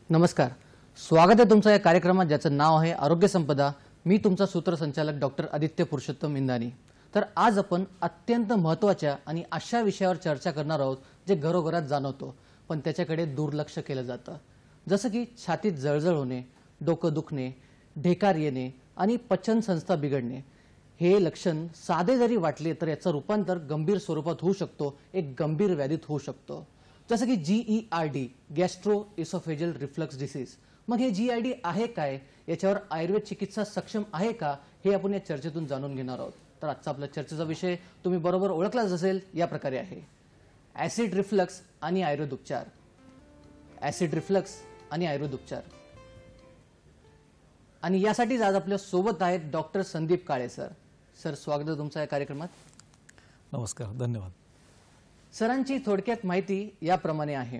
नमस्कार, स्वागत आहे तुमचं या कार्यक्रमात ज्याचं नाव आहे आरोग्य संपदा। मी तुमचा सूत्रसंचालक डॉक्टर आदित्य पुरुषोत्तम इंदानी। तर आज आपण अत्यंत महत्त्वाच्या आणि अशा विषयावर चर्चा करणार आहोत जे घरोघरात जाणवतो पण त्याच्याकडे दुर्लक्ष केलं जातं, जसं की छातीत जळजळ होणे, डोकं दुखणे, ढेकार येणे आणि पचन संस्था बिघडणे। हे लक्षण साधे जरी वाटले तर याचं रूपांतर गंभीर स्वरूपात होऊ शकतो, एक गंभीर व्याधीत होऊ शकतो, जसं की GERD gastro oesophageal reflux disease. मग हे GERD आहे काय, याच्यावर आयुर्वेद चिकित्सा सक्षम आहे का, हे आपण या चर्चेतून जाणून घेणार आहोत। तर आजचा आपला चर्चेचा विषय तुम्ही बरोबर ओळखलाच असेल, या प्रकारे आहे ऍसिड रिफ्लक्स आणि आयुर्वेद उपचार। ऍसिड रिफ्लक्स आणि आयुर्वेद उपचार, आणि यासाठी आज आपल्या सोबत आहेत doctor Sandeep Kale sir. Sir, स्वागत आहे तुमचं या कार्यक्रमात। नमस्कार, धन्यवाद। सरांची थोडक्यात माहिती याप्रमाणे आहे।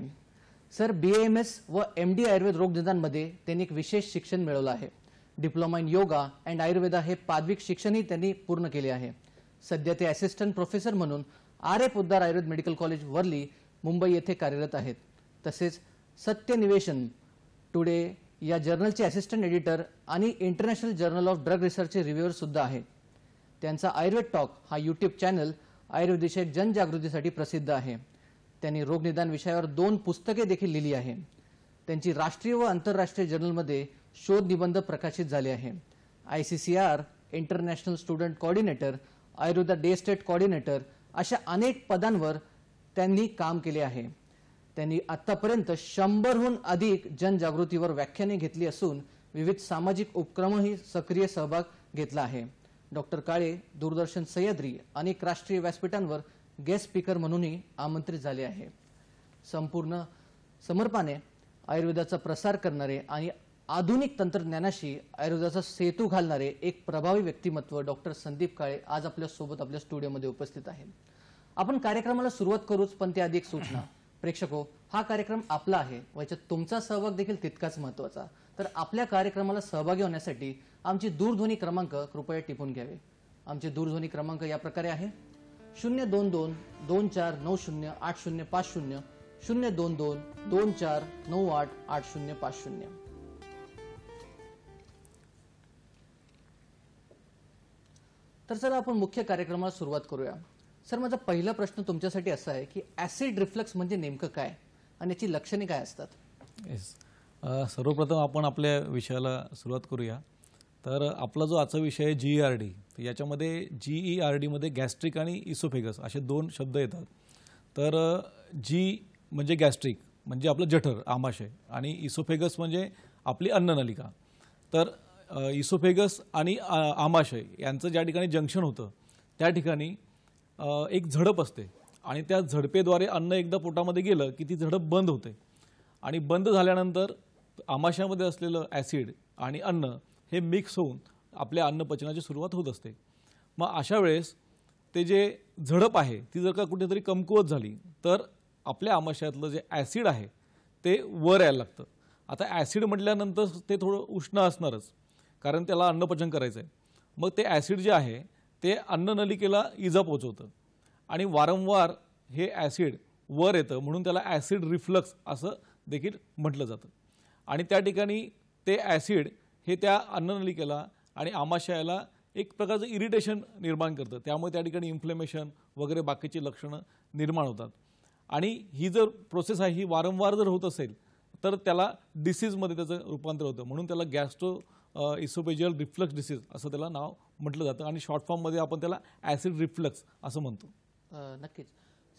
सर BAMS व MD आयुर्वेद रोगनिदानमध्ये त्यांनी एक विशेष शिक्षण मिळवलं आहे। Diploma in yoga and Ayurveda हे पदविक शिक्षणही त्यांनी पूर्ण केले आहे। सध्या ते असिस्टंट प्रोफेसर म्हणून RA Poddar Ayurveda medical college Worli Mumbai येथे कार्यरत आहेत। तसेच सत्यनिवेशन टुडे या जर्नलचे असिस्टंट एडिटर आणि इंटरनॅशनल जर्नल ऑफ ड्रग रिसर्चचे रिव्ह्यूअर सुद्धा आहेत। त्यांचा आयुर्वेद टॉक हा YouTube चॅनल आयुर्वेदिक जनजागृतीसाठी प्रसिद्ध आहे। त्यांनी रोगनिदान विषयावर 2 पुस्तके देखील लिहिली आहे। त्यांची राष्ट्रीय व आंतरराष्ट्रीय जर्नलमध्ये शोध निबंध प्रकाशित झाले आहे। ICCR international student coordinator, Ayurveda day state coordinator अशा अनेक पदांवर त्यांनी काम केले आहे। त्यांनी आतापर्यंत 100हून अधिक जनजागृतीवर व्याख्याने घेतली असून विविध सामाजिक उपक्रमही सक्रिय सहभाग घेतला आहे। डॉक्टर काळे दूरदर्शन सह्याद्री अनेक राष्ट्रीय व्यासपीठांवर गेस्ट स्पीकर म्हणूनही आमंत्रित झाले आहे। संपूर्ण समर्पणाने आयुर्वेदाचा प्रसार करणारे आणि आधुनिक तंत्रज्ञानाशी आयुर्वेदाचा सेतू घालणारे एक प्रभावी व्यक्तिमत्व डॉक्टर संदीप काळे आज आपल्या सोबत आपल्या स्टुडिओमध्ये उपस्थित आहेत। आपण कार्यक्रमाला सुरुवात करूच, पण त्याआधी एक सूचना। प्रेक्षको, हा कार्यक्रम आपला आहे व याच्यात तुमचा सहभाग देखील तितकाच महत्त्वाचा। तर आपल्या कार्यक्रमाला सहभागी होण्यासाठी आमची दूरध्वनी क्रमांक कृपया टिपून घ्यावे। आमचे दूरध्वनी क्रमांक या प्रकारे आहे 022 2490 8050 022 2498 8050। तर सर, आपण मुख्य कार्यक्रमाला सुरुवात करूया। सर, माझा पहिला प्रश्न तुमच्यासाठी असा आहे की ऍसिड रिफ्लक्स म्हणजे नेमकं काय आणि याची लक्षणे काय असतात? सर्वप्रथम आपण आपल्या विषयाला सुरुवात करूया। तर आपला जो आजचा विषय आहे GERD, तर याच्यामध्ये GERD मध्ये गॅस्ट्रिक आणि इसोफेगस असे 2 शब्द येतात। तर G म्हणजे गॅस्ट्रिक म्हणजे आपलं जठर आमाशय, आणि इसोफेगस म्हणजे आपली अन्ननलिका। तर इसोफेगस आणि आमाशय यांचं ज्या ठिकाणी जंक्शन होतं त्या ठिकाणी एक झडप असते, आणि त्या झडपेद्वारे अन्न एकदा पोटामध्ये गेलं की ती झडप बंद होते, आणि बंद झाल्यानंतर आमाशयामध्ये असलेलं ॲसिड आणि अन्न हे मिक्स होऊन आपल्या अन्नपचनाची सुरुवात होत असते। मग अशा वेळेस ते जे झडप आहे ती जर का कुठेतरी कमकुवत झाली तर आपल्या आमाशयातलं जे ॲसिड आहे ते वर यायला लागतं। आता ॲसिड म्हटल्यानंतर ते थोडं उष्ण असणारच, कारण त्याला अन्नपचन करायचं आहे। मग ते ॲसिड जे आहे ते अन्ननलिकेला इजा पोहोचवतं, आणि वारंवार हे ॲसिड वर येतं, म्हणून त्याला ॲसिड रिफ्लक्स असं देखील म्हटलं जातं। आणि त्या ठिकाणी ते ॲसिड हे त्या अन्ननलिकेला आणि आमाशयाला एक प्रकारचं इरिटेशन निर्माण करतं, त्यामुळे त्या ठिकाणी इन्फ्लेमेशन वगैरे बाकीची लक्षणं निर्माण होतात। आणि ही जर प्रोसेस आहे ही वारंवार जर होत असेल तर त्याला डिसीजमध्ये त्याचं रूपांतर होतं, म्हणून त्याला गॅस्ट्रो इसोफेजियल रिफ्लक्स डिसीज असं त्याला नाव म्हटलं जातं, आणि शॉर्ट फॉर्ममध्ये आपण त्याला ॲसिड रिफ्लक्स असं म्हणतो। नक्कीच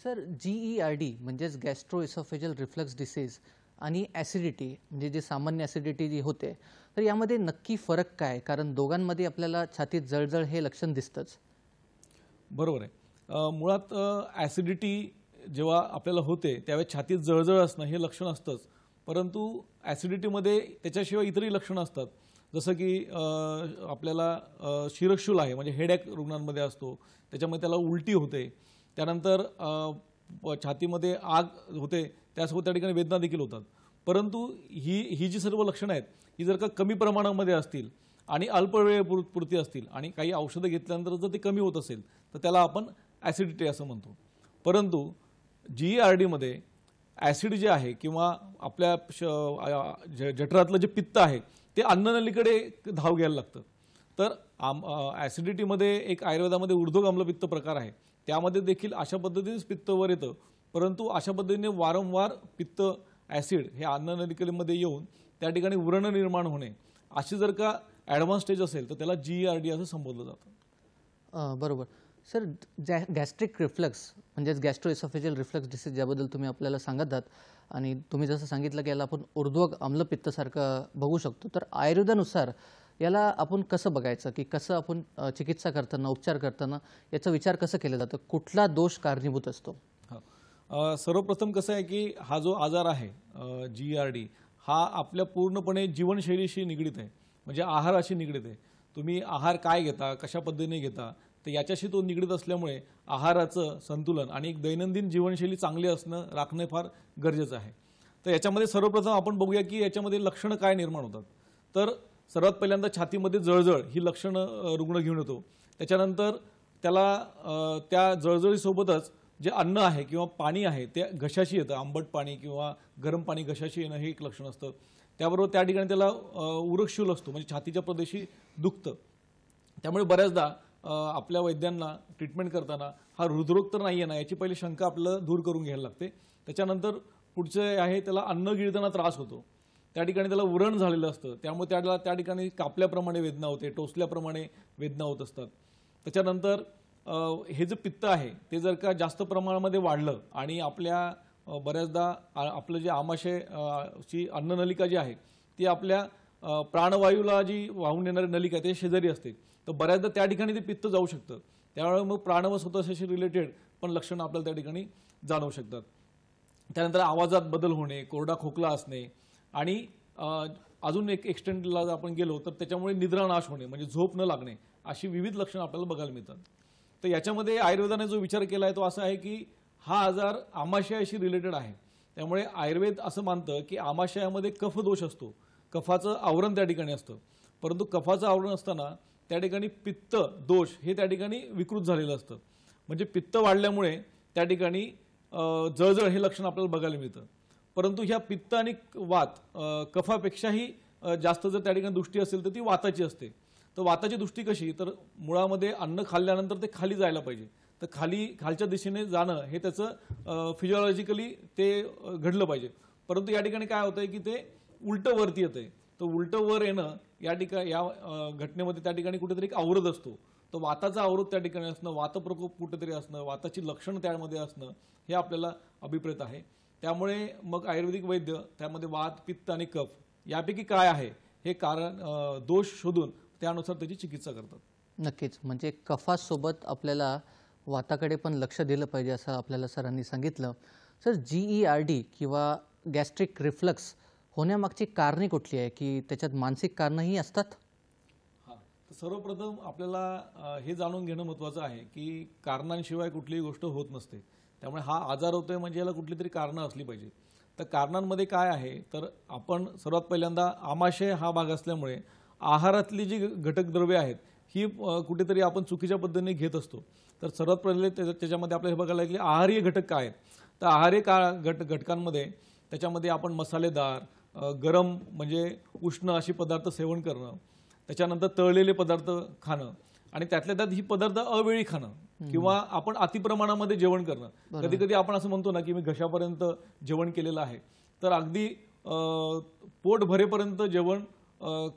सर, GERD म्हणजेच गॅस्ट्रो इसोफेजियल रिफ्लक्स डिसीज आणि ॲसिडिटी म्हणजे जे सामान्य ॲसिडिटी जी होते, तर यामध्ये नक्की फरक काय? कारण दोघांमध्ये आपल्याला छातीत जळजळ हे लक्षण दिसतंच। बरोबर आहे। मुळात ॲसिडिटी जेव्हा आपल्याला होते त्यावेळेस छातीत जळजळ असणं हे लक्षण असतंच, परंतु ॲसिडिटीमध्ये त्याच्याशिवाय इतरही लक्षणं असतात, जसं की आपल्याला शिरशूल आहे म्हणजे हेडॅक रुग्णांमध्ये असतो, त्याच्यामध्ये त्याला उलटी होते, त्यानंतर छातीमध्ये आग होते, त्यासोबत त्या ठिकाणी वेदना देखील होतात। परंतु ही जी सर्व लक्षणं आहेत ही जर का कमी प्रमाणामध्ये असतील आणि अल्प वेळेपुरती असतील आणि काही औषधं घेतल्यानंतर जर ते कमी होत असेल तर त्याला आपण ॲसिडिटी असं म्हणतो। परंतु GERD मध्ये ॲसिड जे आहे किंवा आपल्या जठरातलं जे पित्त आहे ते अन्ननलिकेकडे धाव घ्यायला लागतं. तर ॲसिडिटीमध्ये एक आयुर्वेदामध्ये ऊर्ध्व आम्लपित्त प्रकार आहे, त्यामध्ये देखील अशा पद्धतीनेच पित्त वर येतं, परंतु अशा पद्धतीने वारंवार पित्त ॲसिड हे अन्ननलिकेमध्ये येऊन त्या ठिकाणी व्रण निर्माण होणे अशी जर का ॲडव्हान्स स्टेज असेल तर त्याला GERD असं संबोधलं जातं. बरोबर सर. गॅस्ट्रिक रिफ्लक्स म्हणजेच गॅस्ट्रोइसोफेजियल रिफ्लक्स डिसीज ज्याबद्दल तुम्ही आपल्याला सांगत आहात आणि तुम्ही जसं सांगितलं की याला आपण ऊर्ध्वक आम्लपित्तसारखं बघू शकतो, तर आयुर्वेदानुसार याला आपण कसं बघायचं की कसं आपण चिकित्सा करताना उपचार करताना याचा विचार कसं केला जातं, कुठला दोष कारणीभूत असतो? सर्वप्रथम कसं आहे की हा जो आजार आहे GERD हा आपल्या पूर्णपणे जीवनशैलीशी निगडीत आहे, म्हणजे आहाराशी निगडीत आहे. तुम्ही आहार काय घेता, कशा पद्धतीने घेता, तर याच्याशी तो निगडीत असल्यामुळे आहाराचं संतुलन आणि एक दैनंदिन जीवनशैली चांगली राखणे फार गरजेचं आहे. तर याच्यामध्ये सर्वप्रथम आपण बघूया की याच्यामध्ये लक्षणं काय निर्माण होतात. तर सर्वात पहिल्यांदा छातीमध्ये जळजळ ही लक्षणं रुग्ण घेऊन येतो. त्याच्यानंतर त्याला त्या जळजळीसोबतच जे अन्न आहे किंवा पाणी आहे ते घशाशी येतं, आंबट पाणी किंवा गरम पाणी घशाशी येणं हे एक लक्षण असतं. त्याबरोबर त्या ठिकाणी त्याला उरकशूल असतो, म्हणजे छातीच्या प्रदेशी दुखतं. त्यामुळे बऱ्याचदा आपल्या वैद्यांना ट्रीटमेंट करताना हा हृदरोग तर नाही आहे ना याची पहिली शंका आपल्याला दूर करून घ्यायला लागते. त्याच्यानंतर पुढचे आहे त्याला अन्न गिळताना त्रास होतो, त्या ठिकाणी त्याला उरण झालेलं असतं, त्यामुळे त्याला त्या ठिकाणी कापल्याप्रमाणे वेदना होते, टोचल्याप्रमाणे वेदना होत असतात. त्याच्यानंतर हे जे पित्त आहे ते जर का जास्त प्रमाणामध्ये वाढलं आणि आपल्या बऱ्याचदा आपलं जे आमाशयची अन्ननलिका जी आहे ती आपल्या प्राणवायूला जी वाहून येणारी नलिका आहे ते शेजारी असते, तर बऱ्याचदा त्या ठिकाणी ते पित्त जाऊ शकतं. त्यामुळे मग प्राणव स्वतःशी रिलेटेड पण लक्षणं आपल्याला त्या ठिकाणी जाणवू शकतात. त्यानंतर आवाजात बदल होणे, कोरडा खोकला असणे आणि अजून एक एक्सटेंडला जर आपण गेलो तर त्याच्यामुळे निद्रानाश होणे, म्हणजे झोप न लागणे, अशी विविध लक्षणं आपल्याला बघायला मिळतात. तर याच्यामध्ये आयुर्वेदाने जो विचार केला आहे तो असा आहे की हा आजार आमाशयाशी रिलेटेड आहे. त्यामुळे आयुर्वेद असं मानतं की आमाशयामध्ये कफ दोष असतो, कफाचं आवरण त्या ठिकाणी असतं, परंतु कफाचं आवरण असताना त्या ठिकाणी पित्त दोष हे त्या ठिकाणी विकृत झालेलं असतं. म्हणजे पित्त वाढल्यामुळे त्या ठिकाणी जळजळ हे लक्षण आपल्याला बघायला मिळतं. परंतु ह्या पित्त आणि वात कफापेक्षाही जास्त जर त्या ठिकाणी दृष्टी असेल तर ती वाताची असते. तर वाताची दृष्टी कशी, तर मुळामध्ये अन्न खाल्ल्यानंतर ते खाली जायला पाहिजे, तर खालच्या दिशेने जाणं हे त्याचं फिजिओलॉजिकली ते घडलं पाहिजे. परंतु या ठिकाणी काय होतंय की ते उलटं वरती येतंय. तर उलटं वर येणं या घटनेमध्ये त्या ठिकाणी कुठेतरी एक अवरोध असतो. तर वाताचा अवरोध त्या ठिकाणी असणं, वातप्रकोप कुठेतरी असणं, वाताची लक्षणं त्यामध्ये असणं हे आपल्याला अभिप्रेत आहे. त्यामुळे मग आयुर्वेदिक वैद्य त्यामध्ये वात, पित्त आणि कफ यापैकी काय आहे हे कारण दोष शोधून त्यानुसार त्याची चिकित्सा करतात. नक्कीच, म्हणजे कफासोबत आपल्याला वाताकडे पण लक्ष दिलं पाहिजे असं आपल्याला सरांनी सांगितलं. सर, GERD किंवा गॅस्ट्रिक रिफ्लक्स होण्यामागची कारणे कुठली आहे, की त्याच्यात मानसिक कारणंही असतात? हां, तर सर्वप्रथम आपल्याला हे जाणून घेणं महत्त्वाचं आहे की कारणांशिवाय कुठलीही गोष्ट होत नसते. त्यामुळे हा आजार होतोय म्हणजे याला कुठली तरी कारणं असली पाहिजे. तर कारणांमध्ये काय आहे, तर आपण सर्वात पहिल्यांदा आमाशय हा भाग असल्यामुळे आहारातली जी घटक द्रव्ये आहेत ही कुठेतरी आपण चुकीच्या पद्धतीने घेत असतो. तर सर्वात पहिले त्याच्यामध्ये आपल्याला हे बघायला लागले आहारीय घटक काय आहेत. तर आहारीय घटकांमध्ये त्याच्यामध्ये आपण मसालेदार, गरम म्हणजे उष्ण अशी पदार्थ सेवन करणं, त्याच्यानंतर तळलेले पदार्थ खाणं आणि त्यातल्या त्यात ही पदार्थ अवेळी खाणं किंवा आपण अतिप्रमाणामध्ये जेवण करणं. कधी कधी आपण असं म्हणतो ना की मी घशापर्यंत जेवण केलेलं आहे, तर अगदी पोट भरेपर्यंत जेवण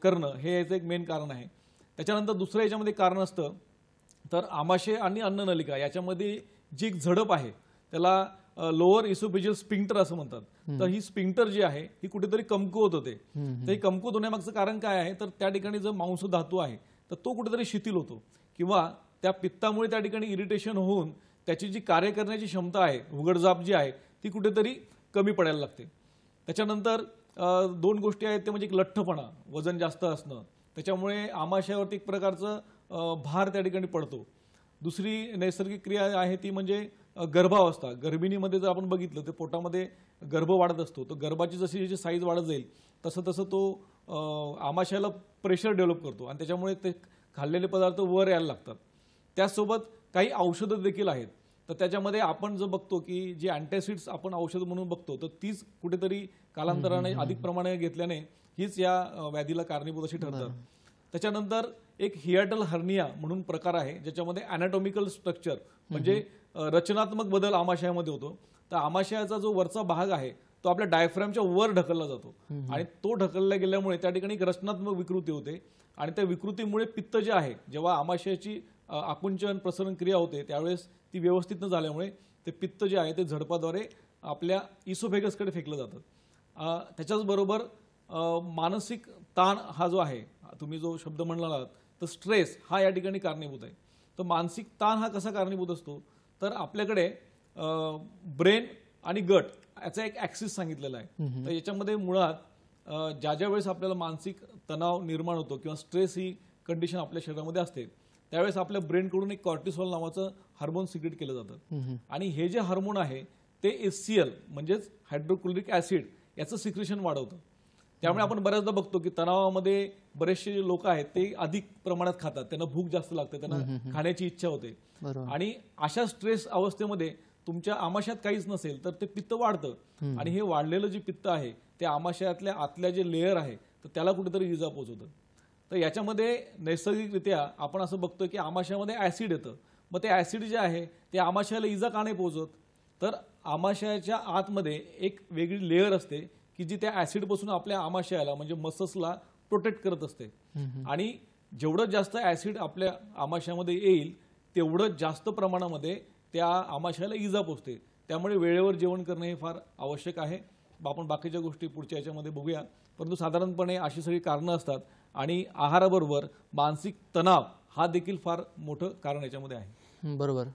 करणं हे याचं एक मेन कारण आहे. त्याच्यानंतर दुसरं याच्यामध्ये कारण असतं तर आमाशय आणि अन्ननलिका याच्यामध्ये जी एक झडप आहे त्याला लोअर इसोफेजियल स्पिंक्टर असं म्हणतात. तर ही स्पिंक्टर जी आहे ही कुठेतरी कमकुवत होते. तर ही कमकुवत होण्यामागचं कारण काय आहे, तर त्या ठिकाणी जो मांस धातू आहे तर तो कुठेतरी शिथिल होतो किंवा त्या पित्तामुळे त्या ठिकाणी इरिटेशन होऊन त्याची जी कार्य करण्याची क्षमता आहे, उघडझाप जी आहे ती कुठेतरी कमी पडायला लागते. त्याच्यानंतर दोन गोष्टी आहेत, ते म्हणजे एक लठ्ठपणा, वजन जास्त असणं, त्याच्यामुळे आमाशयावरती एक प्रकारचं भार त्या ठिकाणी पडतो. दुसरी नैसर्गिक क्रिया आहे ती म्हणजे गर्भावस्था. गर्भिणीमध्ये जर आपण बघितलं तर पोटामध्ये गर्भ वाढत असतो, तर गर्भाची जशी जशी साईज वाढत जाईल तसं तसं तो आमाशयाला प्रेशर डेव्हलप करतो आणि त्याच्यामुळे ते खाल्लेले पदार्थ वर यायला लागतात. त्याचसोबत काही औषधं देखील आहेत तर त्याच्यामध्ये आपण जो बघतो की जी अँटॅसिड्स आपण औषध म्हणून बघतो तर तीच कुठेतरी कालांतराने अधिक प्रमाणे घेतल्याने हीच या व्याधीला कारणीभूत अशी ठरतात. त्याच्यानंतर एक हियाटल हर्निया म्हणून प्रकार आहे ज्याच्यामध्ये अॅनाटॉमिकल स्ट्रक्चर म्हणजे रचनात्मक बदल आमाशयामध्ये होतो. तर आमाशयाचा जो वरचा भाग आहे तो आपल्या डायफ्रॅमच्या वर ढकलला जातो आणि तो ढकलला गेल्यामुळे त्या ठिकाणी एक रचनात्मक विकृती होते आणि त्या विकृतीमुळे पित्त जे आहे जेव्हा आमाशयाची आकुंचन प्रसरण क्रिया होते त्यावेळेस ती व्यवस्थित न झाल्यामुळे ते पित्त जे आहे ते झडपाद्वारे आपल्या इसोफेगसकडे फेकलं जातं. त्याच्याचबरोबर मानसिक ताण हा जो आहे तुम्ही जो शब्द म्हणला तर स्ट्रेस हा या ठिकाणी कारणीभूत आहे. तर मानसिक ताण हा कसा कारणीभूत असतो तर आपल्याकडे ब्रेन आणि गट याचा एक ॲक्सिस सांगितलेला आहे. तर याच्यामध्ये मुळात ज्या वेळेस आपल्याला मानसिक तणाव निर्माण होतो किंवा स्ट्रेस ही कंडिशन आपल्या शरीरामध्ये असते त्यावेळेस आपल्या ब्रेनकडून एक कॉर्टिसॉल नावाचं हार्मोन सिक्रेट केलं जातं आणि हे जे हार्मोन आहे ते HCl म्हणजेच हायड्रोक्लोरिक ऍसिड याचं सिक्रेशन वाढवतं. त्यामुळे आपण बऱ्याचदा बघतो की तणावामध्ये बरेचसे लोक आहेत ते अधिक प्रमाणात खातात, त्यांना भूक जास्त लागते, त्यांना खाण्याची इच्छा होते आणि अशा स्ट्रेस अवस्थेमध्ये तुमच्या आमाशयात काहीच नसेल तर ते पित्त वाढतं आणि हे वाढलेलं जे पित्त आहे ते आमाशयातल्या आतल्या जे लेअर आहे तर त्याला कुठेतरी इजा पोहोचवतं. तर याच्यामध्ये नैसर्गिकरित्या आपण असं बघतो की आमाशयामध्ये ऍसिड येतं. मग ते ऍसिड जे आहे ते आमाशयाला इजा का नाही पोहोचत तर आमाशयाच्या आतमध्ये एक वेगळी लेअर असते की जी त्या ऍसिडपासून आपल्या आमाशयाला म्हणजे मसल्सला प्रोटेक्ट करत असते आणि जेवढं जास्त ऍसिड आपल्या आमाशयामध्ये येईल तेवढं जास्त प्रमाणामध्ये त्या आमाशयाला इजा पोचते. त्यामुळे वेळेवर जेवण करणं हे फार आवश्यक आहे. आपण बाकीच्या गोष्टी पुढच्या याच्यामध्ये बघूया, परंतु साधारणपणे अशी सगळी कारणं असतात आणि आहाराबरोबर मानसिक तणाव हा देखील फार मोठं कारण याच्यामध्ये आहे. बरोबर.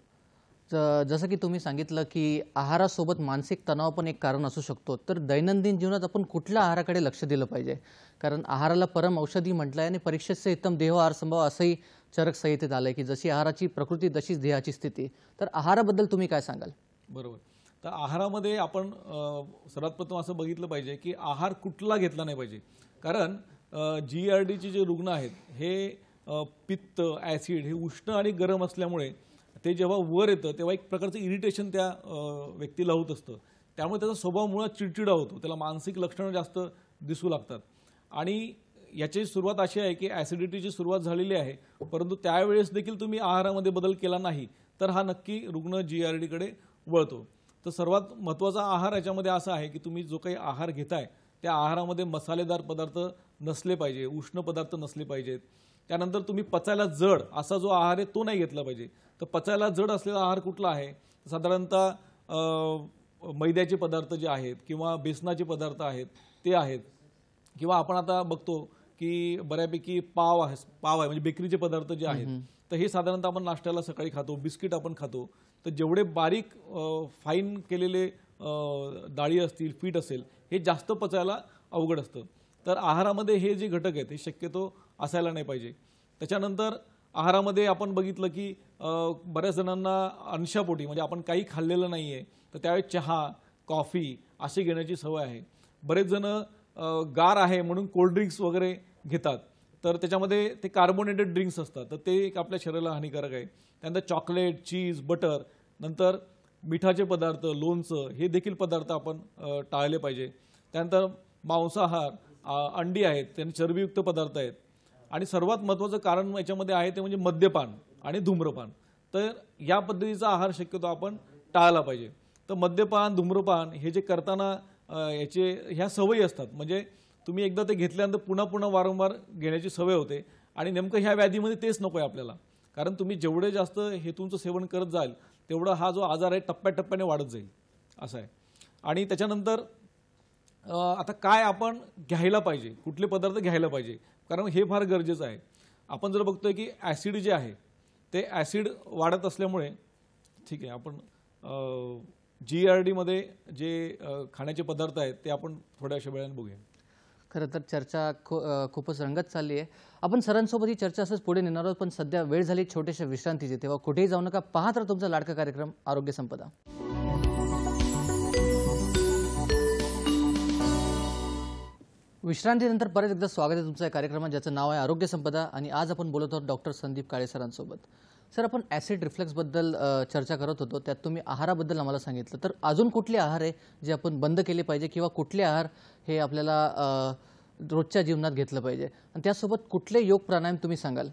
जसं की तुम्ही सांगितलं की आहारासोबत मानसिक तणाव पण एक कारण असू शकतो. तर दैनंदिन जीवनात आपण कुठल्या आहाराकडे लक्ष दिलं पाहिजे? कारण आहाराला परम औषधी म्हटलंय आणि परीक्षेचे उत्तम देह आहार संभव असंही चरक संहितेत आलंय की जशी आहाराची प्रकृती तशीच देहाची स्थिती. तर आहाराबद्दल तुम्ही काय सांगाल? बरोबर. तर आहारामध्ये आपण सर्वात प्रथम असं बघितलं पाहिजे की आहार कुठला घेतला नाही पाहिजे. कारण GERDचे जे रुग्ण आहेत हे पित्त ऍसिड हे उष्ण आणि गरम असल्यामुळे ते जेव्हा वर येतं तेव्हा एक प्रकारचं इरिटेशन त्या व्यक्तीला होत असतं. त्यामुळे त्याचा स्वभाव मुळात चिडचिडा होतो, त्याला मानसिक लक्षणं जास्त दिसू लागतात आणि याची सुरुवात अशी आहे की ॲसिडिटीची सुरुवात झालेली आहे, परंतु त्यावेळेस देखील तुम्ही आहारामध्ये बदल केला नाही तर हा नक्की रुग्ण GERDकडे वळतो. तर सर्वात महत्त्वाचा आहार याच्यामध्ये असा आहे की तुम्ही जो काही आहार घेताय त्या आहारामध्ये मसालेदार पदार्थ नसले पाहिजे, उष्ण पदार्थ नसले पाहिजेत. त्यानंतर तुम्ही पचायला जड असा जो आहार आहे तो नाही घेतला पाहिजे. तर पचायला जड असलेला आहार कुठला आहे? साधारणतः मैद्याचे पदार्थ जे आहेत किंवा बेसनाचे पदार्थ आहेत ते आहेत किंवा आपण आता बघतो की बऱ्यापैकी पाव आहे म्हणजे बेकरीचे पदार्थ जे आहेत तर हे साधारणतः आपण नाश्त्याला सकाळी खातो, बिस्किट आपण खातो. तर जेवढे बारीक फाईन केलेले डाळी असतील, पीठ असेल हे जास्त पचायला अवघड असतं. तर आहारामध्ये हे जे घटक आहेत हे शक्यतो असायला नाही पाहिजे. त्याच्यानंतर आहारामध्ये आपण बघितलं की बऱ्याच जणांना अंशापोटी म्हणजे आपण काही खाल्लेलं नाही आहे तर त्यावेळेस चहा कॉफी असे घेण्याची सवय आहे. बरेच जण गार आहे म्हणून कोल्ड्रिंक्स वगैरे घेतात तर त्याच्यामध्ये ते कार्बोनेटेड ड्रिंक्स असतात तर ते एक आपल्या शरीराला हानिकारक आहे. त्यानंतर चॉकलेट चीज बटर नंतर मिठाचे पदार्थ लोणचं हे देखील पदार्थ आपण टाळले पाहिजे. त्यानंतर मांसाहार अंडी आहेत त्यांनी चरबीयुक्त पदार्थ आहेत आणि सर्वात महत्त्वाचं कारण याच्यामध्ये आहे ते म्हणजे मद्यपान आणि धूम्रपान. तर या पद्धतीचा आहार शक्यतो आपण टाळला पाहिजे. तर मद्यपान धूम्रपान हे जे करताना ह्या सवयी असतात म्हणजे तुम्ही एकदा ते घेतल्यानंतर पुन्हा पुन्हा वारंवार घेण्याची सवय होते आणि नेमकं ह्या व्याधीमध्ये तेच नको आहे आपल्याला. कारण तुम्ही जेवढे जास्त हेतूंचं सेवन करत जाल तेवढा हा जो आजार आहे टप्प्याटप्प्याने वाढत जाईल असं आहे. आणि त्याच्यानंतर आता काय आपण घ्यायला पाहिजे, कुठले पदार्थ घ्यायला पाहिजे कारण हे फार गरजेचं आहे. आपण जर बघतोय की ॲसिड जे आहे ते ॲसिड वाढत असल्यामुळे ठीक आहे आपण GERDमध्ये जे खाण्याचे पदार्थ आहेत ते आपण थोड्याशा वेळाने बघूया. खरं तर चर्चा खूपच रंगत चालली आहे. आपण सरांसोबत ही चर्चा असंच पुढे नेणार आहोत पण सध्या वेळ झाली छोट्याशा विश्रांतीची. तेव्हा कुठेही जाऊ नका, पाहत राहा तुमचा लाडका कार्यक्रम आरोग्य संपदा. विश्रांतीनंतर परत एकदा स्वागत आहे तुमचं या कार्यक्रमात ज्याचं नाव आहे आरोग्य संपदा आणि आज आपण बोलत आहोत डॉक्टर संदीप काळे सरांसोबत. सर, आपण ॲसिड रिफ्लक्सबद्दल चर्चा करत होतो. त्यात तुम्ही आहाराबद्दल आम्हाला सांगितलं. तर अजून कुठले आहार आहे जे आपण बंद केले पाहिजे किंवा कुठले आहार हे आपल्याला रोजच्या जीवनात घेतलं पाहिजे आणि त्यासोबत कुठले योग प्राणायाम तुम्ही सांगाल?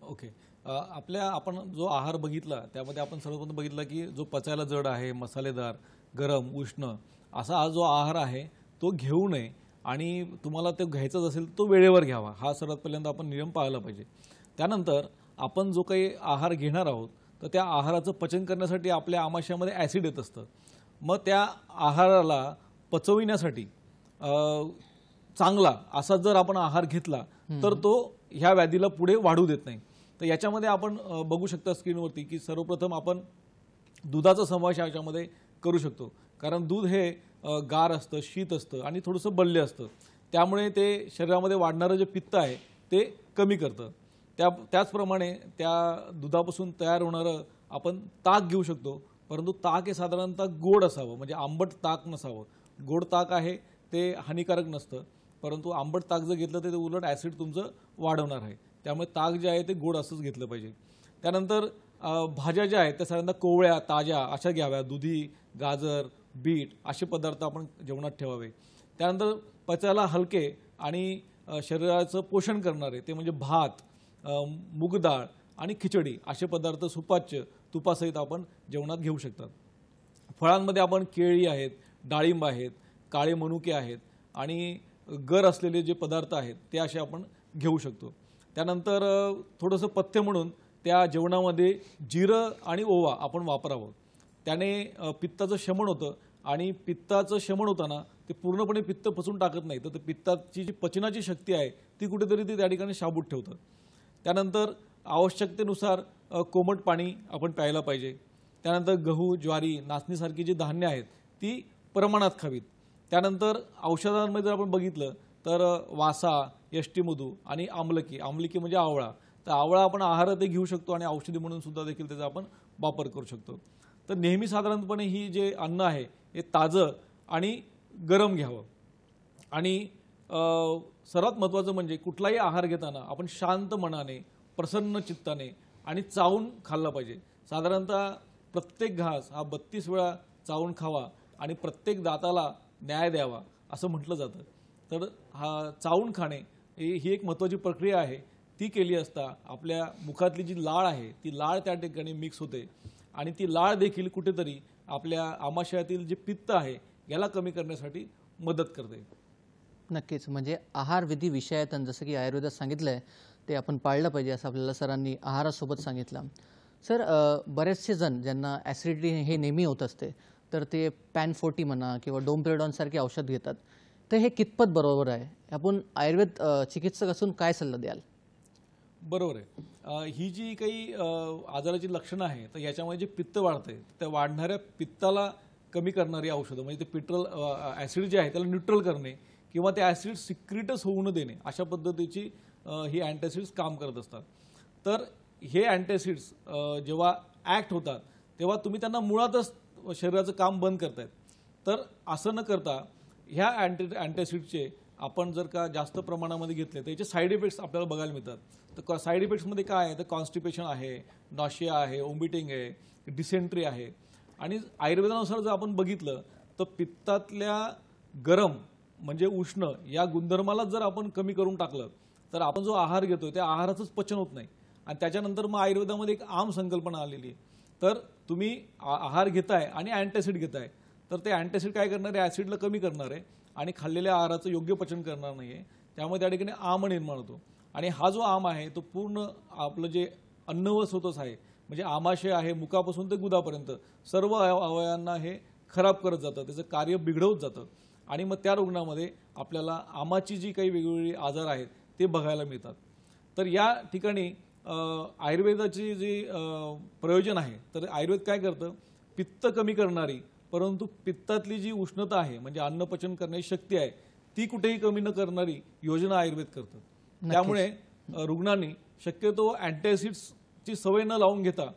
ओके. आपण जो आहार बघितला त्यामध्ये आपण सर्वप्रथम बघितलं की जो पचायला जड आहे, मसालेदार, गरम, उष्ण असा हा जो आहार आहे तो घेऊ नये आणि तुम्हाला ते घ्यायचाच असेल तो वेळेवर घ्यावा. हा सर्वात पहिल्यांदा आपण नियम पाळला पाहिजे. त्यानंतर आपण जो काही आहार घेणार आहोत तर त्या आहाराचं पचन करण्यासाठी आपल्या आमाशयामध्ये ॲसिड येत असतं. मग त्या आहाराला पचविण्यासाठी चांगला असा जर आपण आहार घेतला तर तो ह्या व्याधीला पुढे वाढू देत नाही. तर याच्यामध्ये आपण बघू शकता स्क्रीनवरती की सर्वप्रथम आपण दुधाचा समावेश याच्यामध्ये करू शकतो. कारण दूध हे गार असतं, शीत असतं आणि थोडंसं बल्य असतं. त्यामुळे ते शरीरामध्ये वाढणारं जे पित्त आहे ते कमी करतं. त्याचप्रमाणे त्या दुधापासून तयार होणारं आपण ताक घेऊ शकतो. परंतु ताक हे साधारणतः गोड असावं, म्हणजे आंबट ताक नसावं. गोड ताक आहे ते हानिकारक नसतं, परंतु आंबट ताक जर घेतलं तर ते उलट ॲसिड तुमचं वाढवणार आहे. त्यामुळे ताक जे आहे ते गोड असंच घेतलं पाहिजे. त्यानंतर भाज्या ज्या आहेत त्या साधारणतः कोवळ्या, ताज्या अशा घ्याव्या. दुधी, गाजर, बीट असे पदार्थ आपण जेवणात ठेवावे. त्यानंतर पचायला हलके आणि शरीराचं पोषण करणारे ते म्हणजे भात, मूग डाळ आणि खिचडी असे पदार्थ सुपाच्य तुपासहित आपण जेवणात घेऊ शकतात. फळांमध्ये आपण केळी आहेत, डाळिंब आहेत, काळे मनुके आहेत आणि गर असलेले जे पदार्थ आहेत ते असे आपण घेऊ शकतो. त्यानंतर थोडंसं पथ्य म्हणून त्या जेवणामध्ये जिरं आणि ओवा आपण वापरावं. त्याने पित्ताचं शमन होतं आणि पित्ताचं शमन होताना ते पूर्णपणे पित्त पचून टाकत नाही, तर ते पित्ताची जी पचनाची शक्ती आहे ती कुठेतरी ती त्या ठिकाणी शाबूत ठेवतं. त्यानंतर आवश्यकतेनुसार कोमट पाणी आपण प्यायला पाहिजे. त्यानंतर गहू, ज्वारी, नाचणीसारखी जी धान्य आहेत ती प्रमाणात खावीत. त्यानंतर औषधांमध्ये जर आपण बघितलं तर वासा, यष्टीमधू आणि आमलकी म्हणजे आवळा. तर आवळा आपण आहारातही घेऊ शकतो आणि औषधी म्हणून सुद्धा देखील त्याचा आपण वापर करू शकतो. तर नेहमी साधारणपणे ही जे अन्न आहे हे ताजं आणि गरम घ्यावं. आणि सर्वात महत्त्वाचं म्हणजे कुठलाही आहार घेताना आपण शांत मनाने, प्रसन्न चित्ताने आणि चावून खाल्ला पाहिजे. साधारणतः प्रत्येक घास हा 32 वेळा चावून खावा आणि प्रत्येक दाताला न्याय द्यावा असं म्हटलं जातं. तर हा चावून खाणे ही एक महत्त्वाची प्रक्रिया आहे. ती केली असता आपल्या मुखातली जी लाळ आहे ती लाळ त्या ठिकाणी मिक्स होते आणि ती लाळ देखील कुठेतरी आपल्या आमाशयातील जे पित्त आहे याला कमी करण्यासाठी मदत करते. नक्कीच. म्हणजे आहारविधी विषयातून जसं की आयुर्वेदात सांगितलं आहे ते आपण पाळलं पाहिजे असं आपल्याला सरांनी आहारासोबत सांगितलं. सर, बरेचसे जण ज्यांना ॲसिडिटी हे नेहमी होत असते तर ते पॅन40 म्हणा किंवा डोमपेरडॉनसारखे औषध घेतात. तर हे कितपत बरोबर आहे? आपण आयुर्वेद चिकित्सक असून काय सल्ला द्याल? बरोबर आहे. ही जी काही आजाराची लक्षणं आहे तर याच्यामध्ये जे पित्त वाढते त्या वाढणाऱ्या पित्ताला कमी करणारी औषधं म्हणजे ते ॲसिड जे आहे त्याला न्यूट्रल करणे किंवा ते ॲसिड सिक्रिटच होऊ न देणे अशा पद्धतीची ही अँटॅसिड्स काम करत असतात. तर हे अँटॅसिड्स जेव्हा ॲक्ट होतात तेव्हा तुम्ही त्यांना मुळातच शरीराचं काम बंद करतायत. तर असं न करता ह्या अँटॅसिडचे आपण जर का जास्त प्रमाणामध्ये घेतले तर याचे साईड इफेक्ट्स आपल्याला बघायला मिळतात. तर साईड इफेक्ट्समध्ये काय आहे तर कॉन्स्टिपेशन आहे, नॉशिया आहे, ओमिटिंग आहे, डिसेंट्री आहे. आणि आयुर्वेदानुसार जर आपण बघितलं तर पित्तातल्या गरम म्हणजे उष्ण या गुणधर्माला जर आपण कमी करून टाकलं तर आपण जो आहार घेतोय त्या आहाराचंच पचन होत नाही. आणि त्याच्यानंतर मग आयुर्वेदामध्ये एक आम संकल्पना आलेली आहे. तर तुम्ही आहार घेताय आणि अँटॅसिड घेताय तर ते अँटॅसिड काय करणार आहे, ॲसिडला कमी करणार आहे आणि खाल्लेल्या आहाराचं योग्य पचन करणार नाही आहे. त्यामुळे त्या ठिकाणी आम निर्माण होतो. आणि हा जो आम आहे तो पूर्ण आपलं जे अन्न व स्रोतच आहे म्हणजे आमाशय आहे मुखापासून ते गुदापर्यंत सर्व अवयवांना हे खराब करत जातं, त्याचं कार्य बिघडवत जातं. आणि मग त्या रुग्णामध्ये आपल्याला आमाची जी काही वेगवेगळी आजार आहेत ते बघायला मिळतात. तर या ठिकाणी आयुर्वेदाची जी प्रयोजन आहे तर आयुर्वेद काय करतं, पित्त कमी करणारी परंतु पित्तातली जी उष्णता आहे म्हणजे अन्नपचन करण्याची शक्ती आहे ती कुठेही कमी न करणारी योजना आयुर्वेद करतं. त्यामुळे रुग्णांनी शक्यतो अँटॅसिड्सची सवय न लावून घेता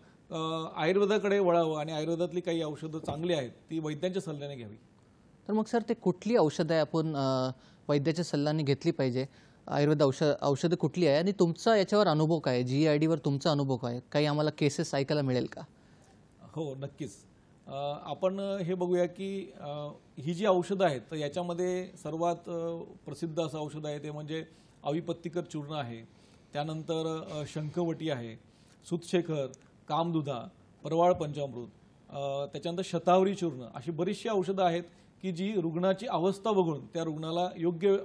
आयुर्वेदाकडे वळावं आणि आयुर्वेदातली काही औषधं चांगली आहेत ती वैद्यांच्या सल्ल्याने घ्यावी. तर मग सर, ते कुठली औषधं आहे आपण वैद्याच्या सल्ल्याने घेतली पाहिजे आयुर्वेद औषधं कुठली आहे आणि तुमचा याच्यावर अनुभव काय आहे? GERD वर तुमचा अनुभव काय आहे? काही आम्हाला केसेस ऐकायला मिळेल का? हो, नक्कीच. आपण हे बघूया की ही जी औषधं आहेत तर याच्यामध्ये सर्वात प्रसिद्ध असं औषध आहे ते म्हणजे अविपत्तिकर चूर्ण आहे. त्यानंतर शंखवटी आहे, सूतशेखर, कामदुधा, परवाळ पंचामृत, त्याच्यानंतर शतावरी चूर्ण, अशी बरीचशी औषधं आहेत की जी रुग्णाची अवस्था बघून त्या रुग्णाला योग्य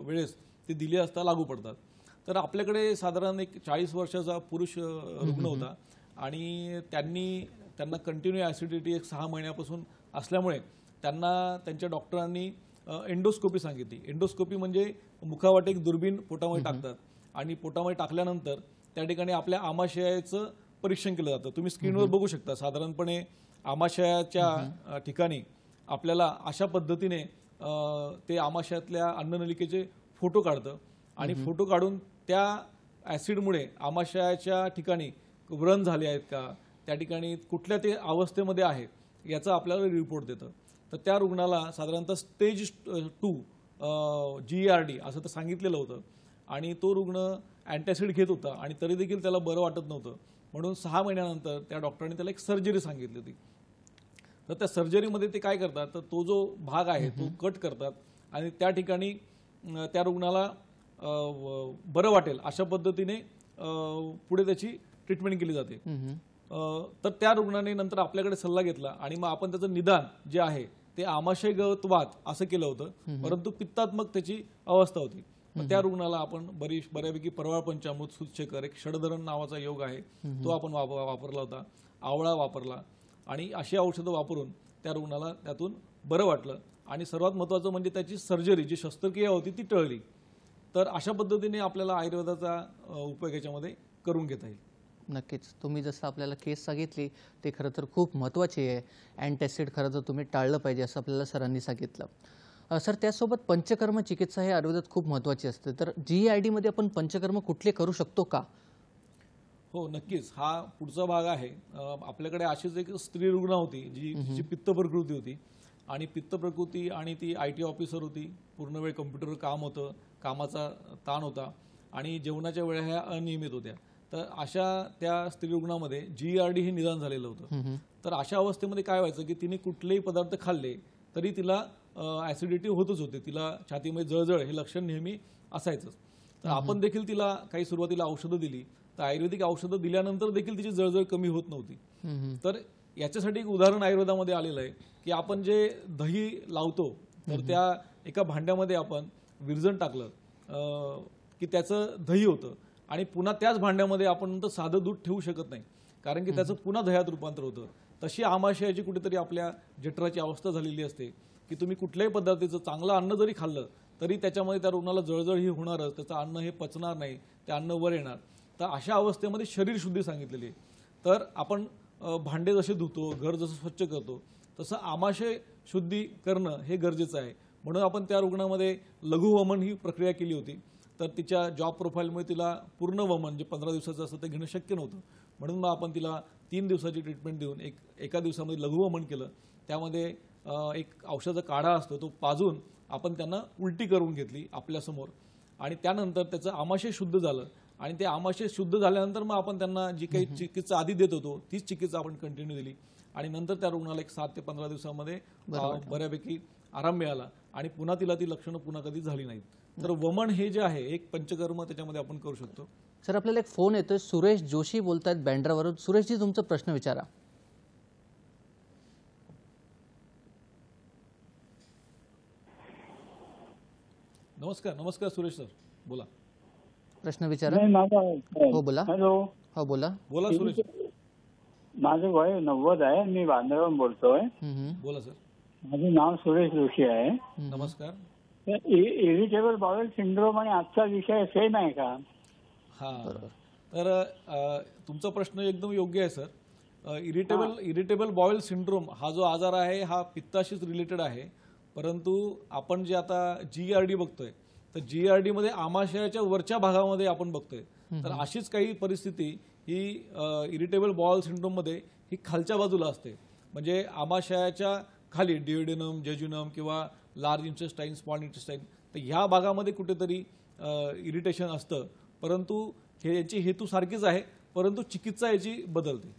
वेळेस ती दिली असता लागू पडतात. तर आपल्याकडे साधारण एक 40 वर्षाचा पुरुष रुग्ण होता आणि त्यांना कंटिन्यू ॲसिडिटी एक 6 महिन्यापासून असल्यामुळे त्यांना त्यांच्या डॉक्टरांनी एंडोस्कोपी सांगितली. एंडोस्कोपी म्हणजे मुखावाटे एक दुर्बीण पोटामध्ये टाकतात आणि पोटामध्ये टाकल्यानंतर त्या ठिकाणी आपल्या आमाशयाचं परीक्षण केलं जातं. तुम्ही स्क्रीनवर बघू शकता. साधारणपणे आमाशयाच्या ठिकाणी आपल्याला अशा पद्धतीने ते आमाशयातल्या अन्ननलिकेचे फोटो काढतं आणि फोटो काढून त्या ॲसिडमुळे आमाशयाच्या ठिकाणी व्रण झाले आहेत का, त्या ठिकाणी कुठल्या ते अवस्थेमध्ये आहे याचा आपल्याला रिपोर्ट देतं. तर त्या रुग्णाला साधारणतः स्टेज 2 GERD असं तर सांगितलेलं होतं आणि तो रुग्ण अँटॅसिड घेत होता आणि तरी देखील त्याला बरं वाटत नव्हतं. म्हणून 6 महिन्यानंतर त्या डॉक्टरांनी त्याला एक सर्जरी सांगितली होती. तर त्या सर्जरीमध्ये ते काय करतात तर तो जो भाग आहे तो कट करतात आणि त्या ठिकाणी त्या रुग्णाला बरं वाटेल अशा पद्धतीने पुढे त्याची ट्रीटमेंट केली जाते. तर त्या रुग्णाने नंतर आपल्याकडे सल्ला घेतला आणि मग आपण त्याचं निदान जे आहे ते आमाशयगत वात असं केलं होतं, परंतु पित्तात्मक त्याची अवस्था होती. मग त्या रुग्णाला आपण बऱ्यापैकी परवाळ पंचामृत, सूतशेखर, एक षडधरण नावाचा योग आहे तो आपण वापरला होता, आवळा वापरला आणि अशी औषधं वापरून त्या रुग्णाला त्यातून बरं वाटलं आणि सर्वात महत्त्वाचं म्हणजे त्याची सर्जरी जी शस्त्रक्रिया होती ती टळली. तर अशा पद्धतीने आपल्याला आयुर्वेदाचा उपयोग याच्यामध्ये करून घेता येईल. नक्कीच. तुम्ही जसं आपल्याला केस सांगितली ते खरं तर खूप महत्त्वाची आहे. अँटॅसिड खरं तर तुम्ही टाळलं पाहिजे असं आपल्याला सरांनी सांगितलं. सर, त्यासोबत पंचकर्म चिकित्सा हे आयुर्वेदात खूप महत्त्वाची असते. तर GERD मध्ये आपण पंचकर्म कुठले करू शकतो का? हो, नक्कीच. हा पुढचा भाग आहे. आपल्याकडे अशीच एक स्त्री रुग्ण होती जी पित्त प्रकृती होती आणि पित्त प्रकृती आणि ती IT ऑफिसर होती. पूर्ण वेळ कम्प्युटरवर काम होतं, कामाचा ताण होता आणि जेवणाच्या वेळा ह्या अनियमित होत्या. तर अशा त्या स्त्री रुग्णामध्ये GERD हे निदान झालेलं होतं. तर अशा अवस्थेमध्ये काय व्हायचं की तिने कुठलेही पदार्थ खाल्ले तरी तिला ॲसिडिटी होतच होते, तिला छातीमध्ये जळजळ हे लक्षण नेहमी असायचंच. तर आपण देखील तिला काही सुरुवातीला औषधं दिली, तर आयुर्वेदिक औषधं दिल्यानंतर देखील तिची जळजळ कमी होत नव्हती. तर याच्यासाठी एक उदाहरण आयुर्वेदामध्ये आलेलं आहे की आपण जे दही लावतो तर त्या एका भांड्यामध्ये आपण विरजण टाकलं की त्याचं दही होतं आणि पुन्हा त्याच भांड्यामध्ये आपण नंतर साधं दूध ठेवू शकत नाही, कारण की त्याचं पुन्हा दह्यात रूपांतर होतं. तशी आमाशयाची कुठेतरी आपल्या जठराची अवस्था झालेली असते की तुम्ही कुठल्याही पद्धतीचं चांगलं अन्न जरी खाल्लं तरी त्याच्यामध्ये त्या रुग्णाला जळजळ ही होणारच, त्याचं अन्न हे पचणार नाही, ते अन्न वर येणार. तर अशा अवस्थेमध्ये शरीर शुद्धी सांगितलेली आहे. तर आपण भांडे जसे धुतो, घर जसं स्वच्छ करतो तसं आमाशय शुद्धी करणं हे गरजेचं आहे. म्हणून आपण त्या रुग्णामध्ये लघुवमन ही प्रक्रिया केली होती. तर तिच्या जॉब प्रोफाईलमुळे तिला पूर्ण वमन जे 15 दिवसाचं असतं ते घेणं शक्य नव्हतं. म्हणून मग आपण तिला 3 दिवसाची ट्रीटमेंट देऊन एका दिवसामध्ये लघुवमन केलं. त्यामध्ये एक औषधाचा काढा असतो तो पाजून आपण त्यांना उलटी करून घेतली आपल्यासमोर आणि त्यानंतर त्याचं आमाशय शुद्ध झालं आणि ते आमाशय शुद्ध झाल्यानंतर मग आपण त्यांना जी काही चिकित्सा आधी देत होतो तीच चिकित्सा आपण कंटिन्यू दिली आणि नंतर त्या रुग्णाला एक 7 ते 15 दिवसामध्ये बऱ्यापैकी आराम मिळाला आणि पुन्हा तिला ती लक्षणं पुन्हा कधी झाली नाहीत. तर वमन हे जे आहे एक पंचकर्म त्याच्यामध्ये आपण करू शकतो. सर, आपल्याला एक फोन येतोय. सुरेश जोशी बोलतायत बँड्रावरून. सुरेशजी, तुमचा प्रश्न विचारा. नमस्कार सुरेश सर, बोला. प्रश्न विचारा. हो बोला. हॅलो. हो बोला. बोला सुरेश. माझं वय 90 आहे. मी बांद्रावरून बोलतोय. बोला सर. माझं नाव सुरेश जोशी आहे. नमस्कार. इरिटेबल बाउल सिंड्रोम आणि आजचा विषय सेम आहे का? हा, तर तुमचा प्रश्न एकदम योग्य आहे सर. इरिटेबल बॉवेल सिंड्रोम हा जो आजार आहे हा पित्ताशीच रिलेटेड आहे. परंतु आपण जे आता GERD बघतोय तर GERD मध्ये आमाशयाच्या वरच्या भागामध्ये आपण बघतोय. तर अशीच काही परिस्थिती ही इरिटेबल बॉवेल सिंड्रोम मध्ये ही खालच्या बाजूला असते. म्हणजे आमाशयाच्या खाली डिओडेनम, जेजुनम किंवा लार्ज इंटेस्टाईन, स्मॉल इंटेस्टाईन, तर ह्या भागामध्ये कुठेतरी इरिटेशन असतं, परंतु याची हेतू सारखीच आहे, परंतु चिकित्सा याची बदलते.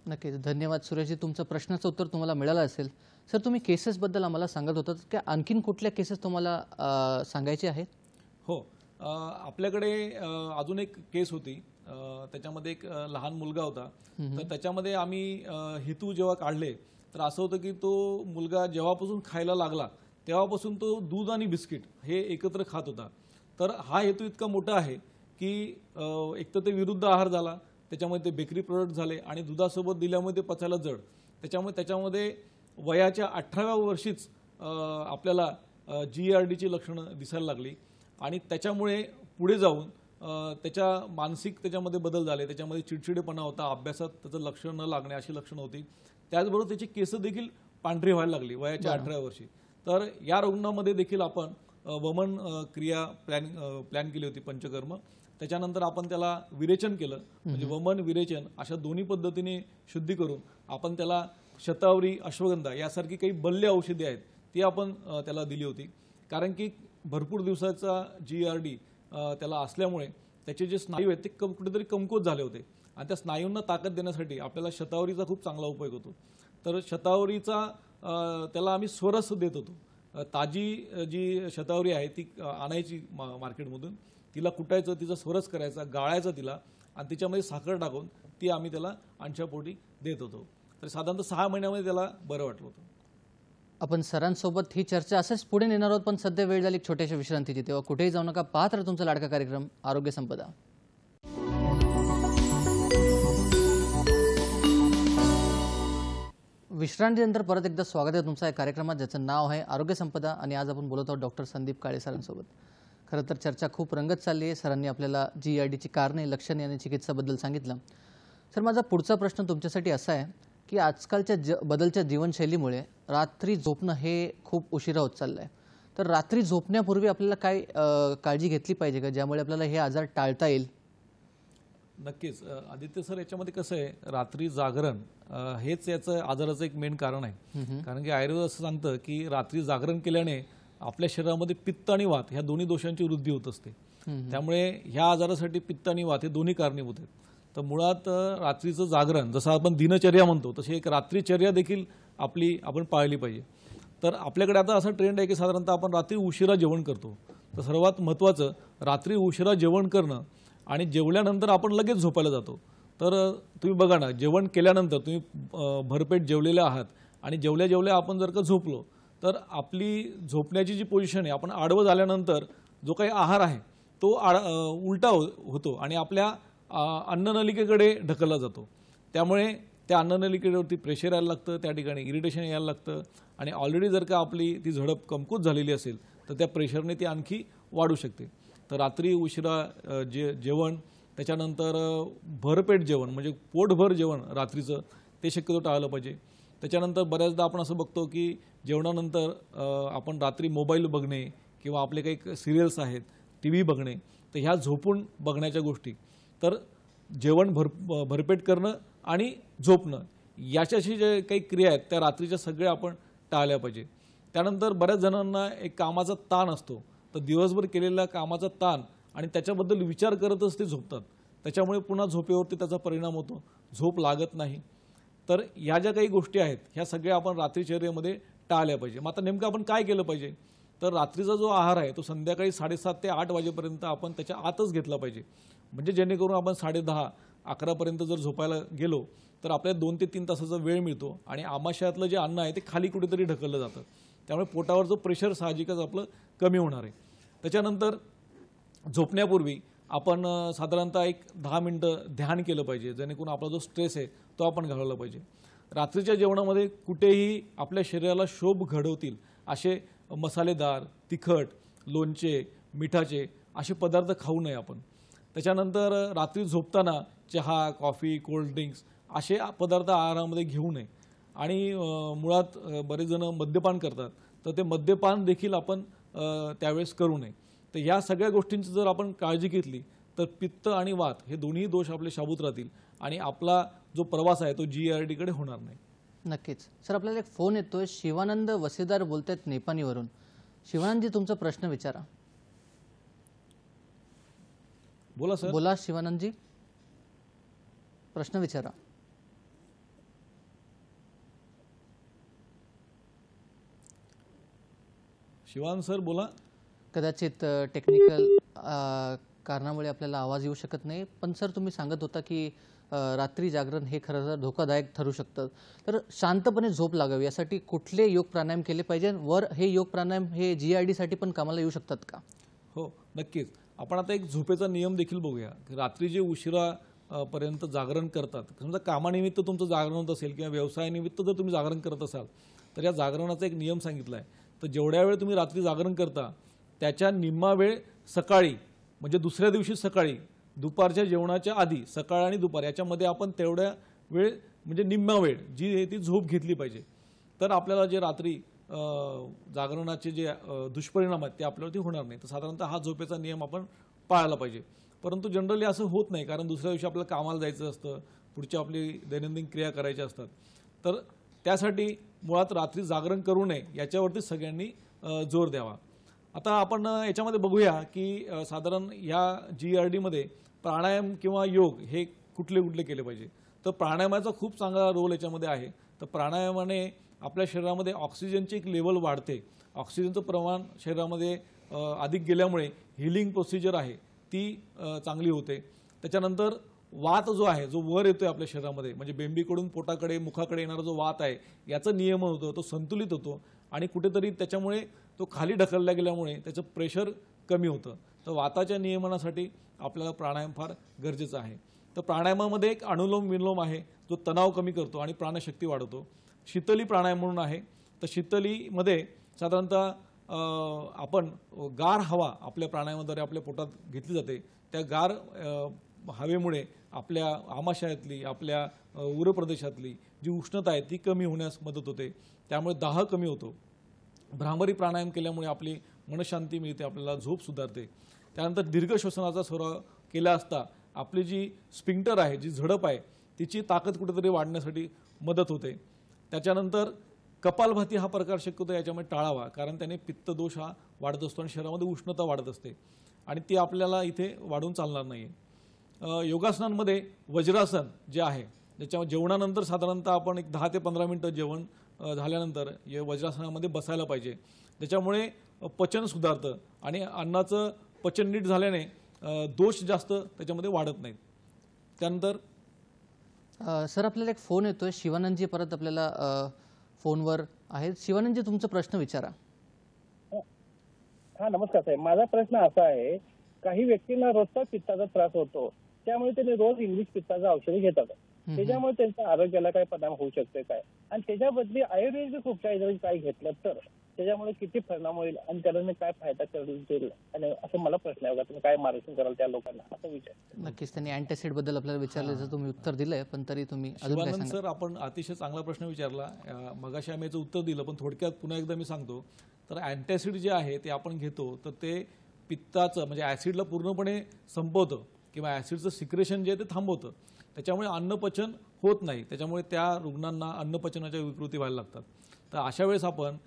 नक्कीच. धन्यवाद सुरेशजी. तुमचं प्रश्नाचं उत्तर तुम्हाला मिळालं असेल. सर, तुम्ही केसेसबद्दल आम्हाला सांगत होतात की आणखीन कुठल्या केसेस तुम्हाला सांगायचे आहेत? हो, आपल्याकडे अजून एक केस होती. त्याच्यामध्ये एक लहान मुलगा होता. तर त्याच्यामध्ये आम्ही हेतू जेव्हा काढले तर असं होतं की तो मुलगा जेव्हापासून खायला लागला तेव्हापासून तो दूध आणि बिस्किट हे एकत्र खात होता. तर हा हेतू इतका मोठा आहे की एक तर ते विरुद्ध आहार झाला, त्याच्यामध्ये ते बेकरी प्रोडक्ट झाले आणि दुधासोबत दिल्यामुळे ते पचायला जड. त्याच्यामध्ये वयाच्या 18व्या वर्षीच आपल्याला GERDची लक्षणं दिसायला लागली आणि त्याच्यामुळे पुढे जाऊन त्याच्या मानसिक त्याच्यामध्ये बदल झाले. त्याच्यामध्ये चिडचिडेपणा होता, अभ्यासात त्याचं लक्ष न लागणे अशी लक्षणं होती. त्याचबरोबर त्याची केस देखील पांढरी व्हायला लागली वयाच्या 18व्या वर्षी. तर या रुग्णामध्ये देखील आपण वमन क्रिया प्लॅन केली होती, पंचकर्म. त्याच्यानंतर आपण त्याला विरेचन केलं, म्हणजे वमन विरेचन अशा दोन्ही पद्धतीने शुद्धी करून आपण त्याला शतावरी, अश्वगंधा यासारखी काही बल्य औषधे आहेत ती आपण त्याला दिली होती. कारण की भरपूर दिवसाचा GERD त्याला असल्यामुळे त्याचे जे स्नायू आहेत ते कुठेतरी कमकुवत झाले होते आणि त्या स्नायूंना ताकद देण्यासाठी आपल्याला शतावरीचा खूप चांगला उपयोग होतो. तर शतावरीचा त्याला आम्ही स्वरस देत होतो. ताजी जी शतावरी आहे ती आणायची मार्केटमधून, तिला कुटायचं, तिचा स्वरस करायचा, गाळायचा तिला आणि तिच्यामध्ये साखर टाकून ती आम्ही त्याला अंशापोटी देत होतो. तर साधारणतः 6 महिन्यामध्ये त्याला बरं वाटलं होतं. आपण सरांसोबत ही चर्चा असंच पुढे नेणार आहोत, पण सध्या वेळ झाली छोट्याशा विश्रांतीची. तेव्हा कुठेही जाऊ नका, पाहत राहा तुमचा लाडका कार्यक्रम आरोग्य संपदा. विश्रांतीनंतर परत एकदा स्वागत आहे तुमचं या कार्यक्रमात, ज्याचं नाव आहे आरोग्य संपदा. आणि आज आपण बोलत आहोत डॉक्टर संदीप काळे सरांसोबत. खरं तर चर्चा खूप रंगत चालली आहे. सरांनी आपल्याला GERDची कारणे, लक्षणे आणि चिकित्साबद्दल सांगितलं. सर, माझा पुढचा प्रश्न तुमच्यासाठी असा आहे की आजकालच्या बदलच्या जीवनशैलीमुळे रात्री झोपणं हे खूप उशिरा होत चाललं आहे. तर रात्री झोपण्यापूर्वी आपल्याला काय काळजी घेतली पाहिजे का, ज्यामुळे आपल्याला हे आजार टाळता येईल? नक्कीच. आदित्य सर, याच्यामध्ये कसं आहे, रात्री जागरण हेच याचं आजाराचं एक मेन कारण आहे. कारण की आयुर्वेद असं सांगतं की रात्री जागरण केल्याने आपल्या शरीरामध्ये पित्त आणि वात ह्या दोन्ही दोषांची वृद्धी होत असते. त्यामुळे ह्या आजारासाठी पित्त आणि वात हे दोन्ही कारणीभूत आहेत. तर मुळात रात्रीचं जागरण, जसं आपण दिनचर्या म्हणतो तशी एक रात्रीचर्या देखील आपण पाळली पाहिजे. तर आपल्याकडे आता असा ट्रेंड आहे की साधारणतः आपण रात्री उशिरा जेवण करतो. तर सर्वात महत्त्वाचं, रात्री उशिरा जेवण करणं आणि जेवल्यानंतर आपण लगेच झोपायला जातो. तर तुम्ही बघा ना, जेवण केल्यानंतर तुम्ही भरपेट जेवलेले आहात आणि जेवल्या जेवल्या आपण जर का झोपलो तर आपली झोपण्याची जी पोझिशन आहे, आपण आडवं झाल्यानंतर जो काही आहार आहे तो उलटा होतो आणि आपल्या अन्ननलिकेकडे ढकलला जातो. त्यामुळे त्या अन्ननलिकेवरती प्रेशर यायला लागतं, त्या ठिकाणी इरिटेशन यायला लागतं आणि ऑलरेडी जर का आपली ती झडप कमकुवत झालेली असेल तर त्या प्रेशरने ती आणखी वाढू शकते. तर रात्री उशिरा जेवण, त्याच्यानंतर भरपेट जेवण म्हणजे पोटभर जेवण रात्रीचं ते शक्यतो टाळलं पाहिजे. त्याच्यानंतर बऱ्याचदा आपण असं बघतो की जेवणानंतर आपण रात्री मोबाईल बघणे किंवा आपले काही सिरियल्स आहेत, TV बघणे, तर ह्या झोपून बघण्याच्या गोष्टी. तर जेवण भरपेट करणं आणि झोपणं याच्याशी जे काही क्रिया आहेत त्या रात्रीच्या सगळ्या आपण टाळल्या पाहिजे. त्यानंतर बऱ्याच जणांना एक कामाचा ताण असतो, तर दिवसभर केलेला कामाचा ताण आणि त्याच्याबद्दल विचार करतच ते झोपतात. त्याच्यामुळे पुन्हा झोपेवरती त्याचा परिणाम होतो, झोप लागत नाही. तर ह्या ज्या काही गोष्टी आहेत ह्या सगळ्या आपण रात्रीचर्येमध्ये टाळल्या पाहिजे. मग आता नेमकं आपण काय केलं पाहिजे, तर रात्रीचा जो आहार आहे तो संध्याकाळी 7:30 ते 8 वाजेपर्यंत आपण त्याच्या आतच घेतला पाहिजे. म्हणजे जेणेकरून आपण 10:30, 11पर्यंत जर झोपायला गेलो तर आपल्याला 2 ते 3 तासाचा वेळ मिळतो आणि आमाशयातलं जे अन्न आहे ते खाली कुठेतरी ढकललं जातं. त्यामुळे पोटावर जो प्रेशर साहजिकच आपलं कमी होणार आहे. त्याच्यानंतर झोपण्यापूर्वी आपण साधारणतः एक 10 मिनिटं ध्यान केलं पाहिजे, जेणेकरून आपला जो स्ट्रेस आहे तो आपण घालवला पाहिजे. रात्रीच्या जेवणामध्ये कुठेही आपल्या शरीराला शोभ घडवतील असे मसालेदार, तिखट, लोणचे, मिठाचे असे पदार्थ खाऊ नये आपण. त्याच्यानंतर रात्री झोपताना चहा, कॉफी, कोल्ड्रिंक्स असे पदार्थ आहारामध्ये घेऊ नये. आणि मुळात बरेच जण मद्यपान करतात, तर ते मद्यपान देखील आपण त्यावेळेस करू नये. तर या सगळ्या गोष्टींची जर आपण काळजी घेतली तर पित्त आणि वात हे दोन्ही दोष आपले शाबूत राहतील आणि आपला जो प्रवास आहे तो GERDकडे होणार नाही. नक्कीच. सर, आपल्याला एक फोन येतोय. शिवानंद वसेदार बोलतायत नेपाणीवरून. शिवानंदजी, तुमचा प्रश्न विचारा. बोला सर. बोला शिवानंदजी, प्रश्न विचारा. शिवान सर बोला. कदाचित टेक्निकल कारणामुळे आपल्याला आवाज येऊ शकत नाही. पण सर तुम्ही सांगत होता की रात्री जागरण हे खरं तर धोकादायक ठरू शकतं. तर शांतपणे झोप लागावी यासाठी कुठले योग प्राणायाम केले पाहिजे? वर हे योग प्राणायाम हे GIRD साठी पण कामाला येऊ शकतात का? हो नक्कीच. आपण आता एक झोपेचा नियम देखील बघूया. रात्री जे उशिरा पर्यंत जागरण करतात, समजा कामानिमित्त तुमचं जागरण होत असेल किंवा व्यवसायानिमित्त जर तुम्ही जागरण करत असाल तर या जागरणाचा एक नियम सांगितला आहे. तर जेवढ्या वेळ तुम्ही रात्री जागरण करता त्याच्या निम्मा वेळ सकाळी म्हणजे दुसऱ्या दिवशी सकाळी दुपारच्या जेवणाच्या आधी सकाळ आणि दुपार याच्यामध्ये आपण तेवढ्या वेळ म्हणजे निम्मा वेळ जी आहे ती झोप घेतली पाहिजे. तर आपल्याला जे रात्री जागरणाचे जे दुष्परिणाम आहेत ते आपल्यावरती होणार नाही. तर साधारणतः हा झोपेचा नियम आपण पाळायला पाहिजे. परंतु जनरली असं होत नाही, कारण दुसऱ्या दिवशी आपल्याला कामाला जायचं असतं, पुढच्या आपली दैनंदिन क्रिया करायच्या असतात. तर त्यासाठी मुळात रात्री जागरण करू नये याच्यावरती सगळ्यांनी जोर द्यावा. आता आपण याच्यामध्ये बघूया की साधारण या GIRDमध्ये प्राणायाम किंवा योग हे कुठले कुठले केले पाहिजे. तर प्राणायामाचा खूप चांगला रोल याच्यामध्ये आहे. तर प्राणायामाने आपल्या शरीरामध्ये ऑक्सिजनची एक लेवल वाढते. ऑक्सिजनचं प्रमाण शरीरामध्ये अधिक गेल्यामुळे हिलिंग प्रोसिजर आहे ती चांगली होते. त्याच्यानंतर वात जो आहे जो वर येतोय आपल्या शरीरामध्ये म्हणजे बेंबीकडून पोटाकडे मुखाकडे येणारा जो वात आहे याचं नियमन होतं, तो संतुलित होतो आणि कुठेतरी त्याच्यामुळे तो खाली ढकलला गेल्यामुळे त्याचं प्रेशर कमी होतं. तर वाताच्या नियमनासाठी आपल्याला प्राणायाम फार गरजेचं आहे. तर प्राणायामामध्ये एक अनुलोम विलोम आहे जो तणाव कमी करतो आणि प्राणशक्ती वाढवतो. शीतली प्राणायाम म्हणून आहे. तर शीतलीमध्ये साधारणतः आपण गार हवा आपल्या प्राणायामाद्वारे आपल्या पोटात घेतली जाते. त्या गार हवेमुळे आपल्या आमाशयातली आपल्या उर प्रदेशातली जी उष्णता आहे ती कमी होण्यास मदत होते. त्यामुळे दाह कमी होतो. भ्रामरी प्राणायाम केल्यामुळे आपली मनशांती मिळते, आपल्याला झोप सुधारते. त्यानंतर दीर्घ श्वसनाचा सराव केला असता आपली जी स्पिंक्टर आहे जी झडप आहे तिची ताकद कुठेतरी वाढण्यासाठी मदत होते. त्याच्यानंतर कपालभाती हा प्रकार शक्यतो याच्यामध्ये टाळावा, कारण त्याने पित्तदोष हा वाढत असतो आणि शरीरामध्ये उष्णता वाढत असते आणि ती आपल्याला इथे वाढून चालणार नाही. योगासनांमध्ये वज्रासन जे आहे ज्याच्यामध्ये जेवणानंतर साधारणतः आपण एक 10 ते 15 मिनिटं जेवण झाल्यानंतर या वज्रासनामध्ये बसायला पाहिजे. त्याच्यामुळे पचन सुधारतं आणि अन्नाचं पचन नीट झाल्याने दोष जास्त त्याच्यामध्ये वाढत नाहीत. त्यानंतर सर आपल्याला एक फोन येतोय. शिवानंदजी परत आपल्याला फोनवर आहेत. शिवानंदजी तुमचा प्रश्न विचारा. हा नमस्कार साहेब. माझा प्रश्न असा आहे, काही व्यक्तींना रोजचा पित्ताचा त्रास होतो, त्यामुळे त्यांनी रोज इंग्लिश पित्ताचं औषध घेतात. त्याच्यामुळे त्यांच्या आरोग्याला काय परिणाम होऊ शकते काय, आणि त्याच्या बदली आयुर्वेदिक उपचार जर काय घेतलं तर त्याच्यामुळे किती परिणाम होईल आणि त्याला काय फायदा करेल आणि असं मला प्रश्न आहे. तुम्ही काय मार्गदर्शन कराल त्या लोकांना असं विचार. नक्कीच त्यांनी अँटासिड बद्दल आपल्याला विचारलं, तुम्ही उत्तर दिलंय, पण तरी तुम्ही अजून काय सांगाल? सर आपण अतिशय चांगला प्रश्न विचारला. मगाशी आम्ही याचं उत्तर दिलं, पण थोडक्यात पुन्हा एकदा मी सांगतो. तर अँटासिड जे आहे ते आपण घेतो तर ते पित्ताचं म्हणजे ॲसिडला पूर्णपणे संपवतं किंवा ॲसिडचं सिक्रेशन जे आहे ते थांबवतं. त्याच्यामुळे अन्नपचन होत नाही. त्याच्यामुळे त्या रुग्णांना अन्नपचनाच्या विकृती व्हायला लागतात. तर अशा वेळेस आपण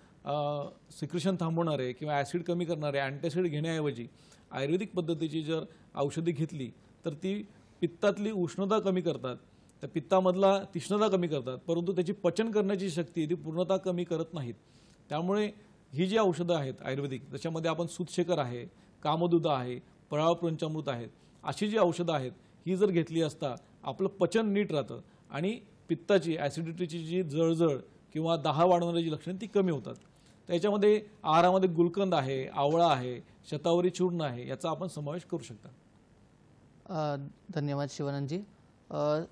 सिक्रेशन थांबवणारे किंवा ॲसिड कमी करणारे अँटासिड घेण्याऐवजी आयुर्वेदिक पद्धतीची जर औषधी घेतली तर ती पित्तातली उष्णता कमी करतात, त्या पित्तामधला तीक्ष्णता कमी करतात, परंतु त्याची पचन करण्याची शक्ती ती पूर्णतः कमी करत नाहीत. त्यामुळे ही जी औषधं आहेत आयुर्वेदिक, त्याच्यामध्ये आपण सूतशेखर आहे, कामधुदा आहे, पळाव पंचामृत आहेत, अशी जी औषधं आहेत ही जर घेतली असता आपलं पचन नीट राहतं आणि पित्ताची ॲसिडिटीची जी जळजळ किंवा दाह वाढवणारी जी लक्षणं ती कमी होतात. त्याच्यामध्ये आहारामध्ये गुलकंद आहे, आवळा आहे, शतावरी चूर्ण आहे, याचा आपण समावेश करू शकता. धन्यवाद शिवानंदजी.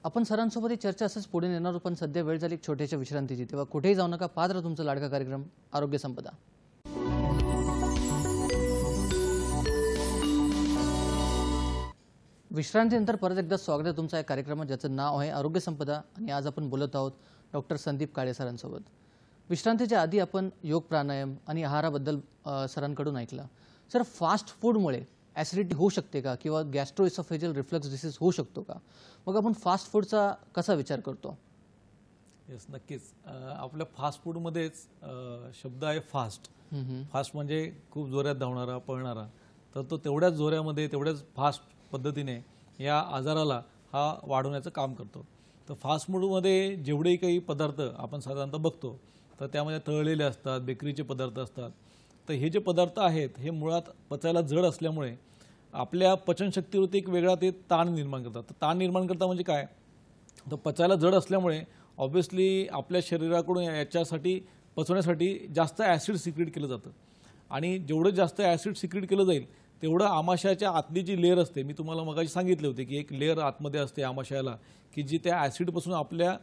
आपण सरांसोबत ही चर्चा असंच पुढे नेणार आहोत, पण सध्या वेळ झाली एक छोट्याशा विश्रांतीची. तेव्हा कुठेही जाऊ नका, पाहत राहा तुमचा लाडका कार्यक्रम आरोग्य संपदा. विश्रांतीनंतर परत एकदा स्वागत आहे तुमचा या कार्यक्रमात ज्याचं नाव आहे आरोग्य संपदा, आणि आज आपण बोलत आहोत डॉक्टर संदीप काळे सरांसोबत. विश्रांतीच्या आधी आपण योग प्राणायाम आणि आहाराबद्दल सरांकडून ऐकलं. सर फास्ट फूडमुळे ॲसिडिटी होऊ शकते का, किंवा गॅस्ट्रोइसोफेजियल रिफ्लक्स डिसीज होऊ शकतो का? मग आपण फास्ट फूडचा कसा विचार करतो? येस नक्कीच. आपल्या फास्ट फूडमध्येच शब्द आहे फास्ट. फास्ट म्हणजे खूप जोरात धावणारा, पळणारा. तर तो तेवढ्याच जोरामध्ये तेवढ्याच फास्ट पद्धतीने या आजाराला हा वाढवण्याचं काम करतो. तर फास्ट फूडमध्ये जेवढेही काही पदार्थ आपण साधारणतः बघतो तर त्यामध्ये तळलेले असतात, बेकरीचे पदार्थ असतात. तर हे जे पदार्थ आहेत हे मुळात पचायला जड असल्यामुळे आपल्या पचनशक्तीवरती एक वेगळा ते ताण निर्माण करतात. तर ताण निर्माण करतात म्हणजे काय, तर पचायला जड असल्यामुळे ऑब्व्हियसली आपल्या शरीराकडून याच्यासाठी पचवण्यासाठी जास्त ॲसिड सिक्रेट केलं जातं आणि जेवढं जास्त ॲसिड सिक्रेट केलं जाईल तेवढं आमाशयाच्या आतली जी लेअर असते, मी तुम्हाला मगाशी सांगितले होते की एक लेअर आतमध्ये असते आमाशयाला की जी त्या ॲसिडपासून आपल्या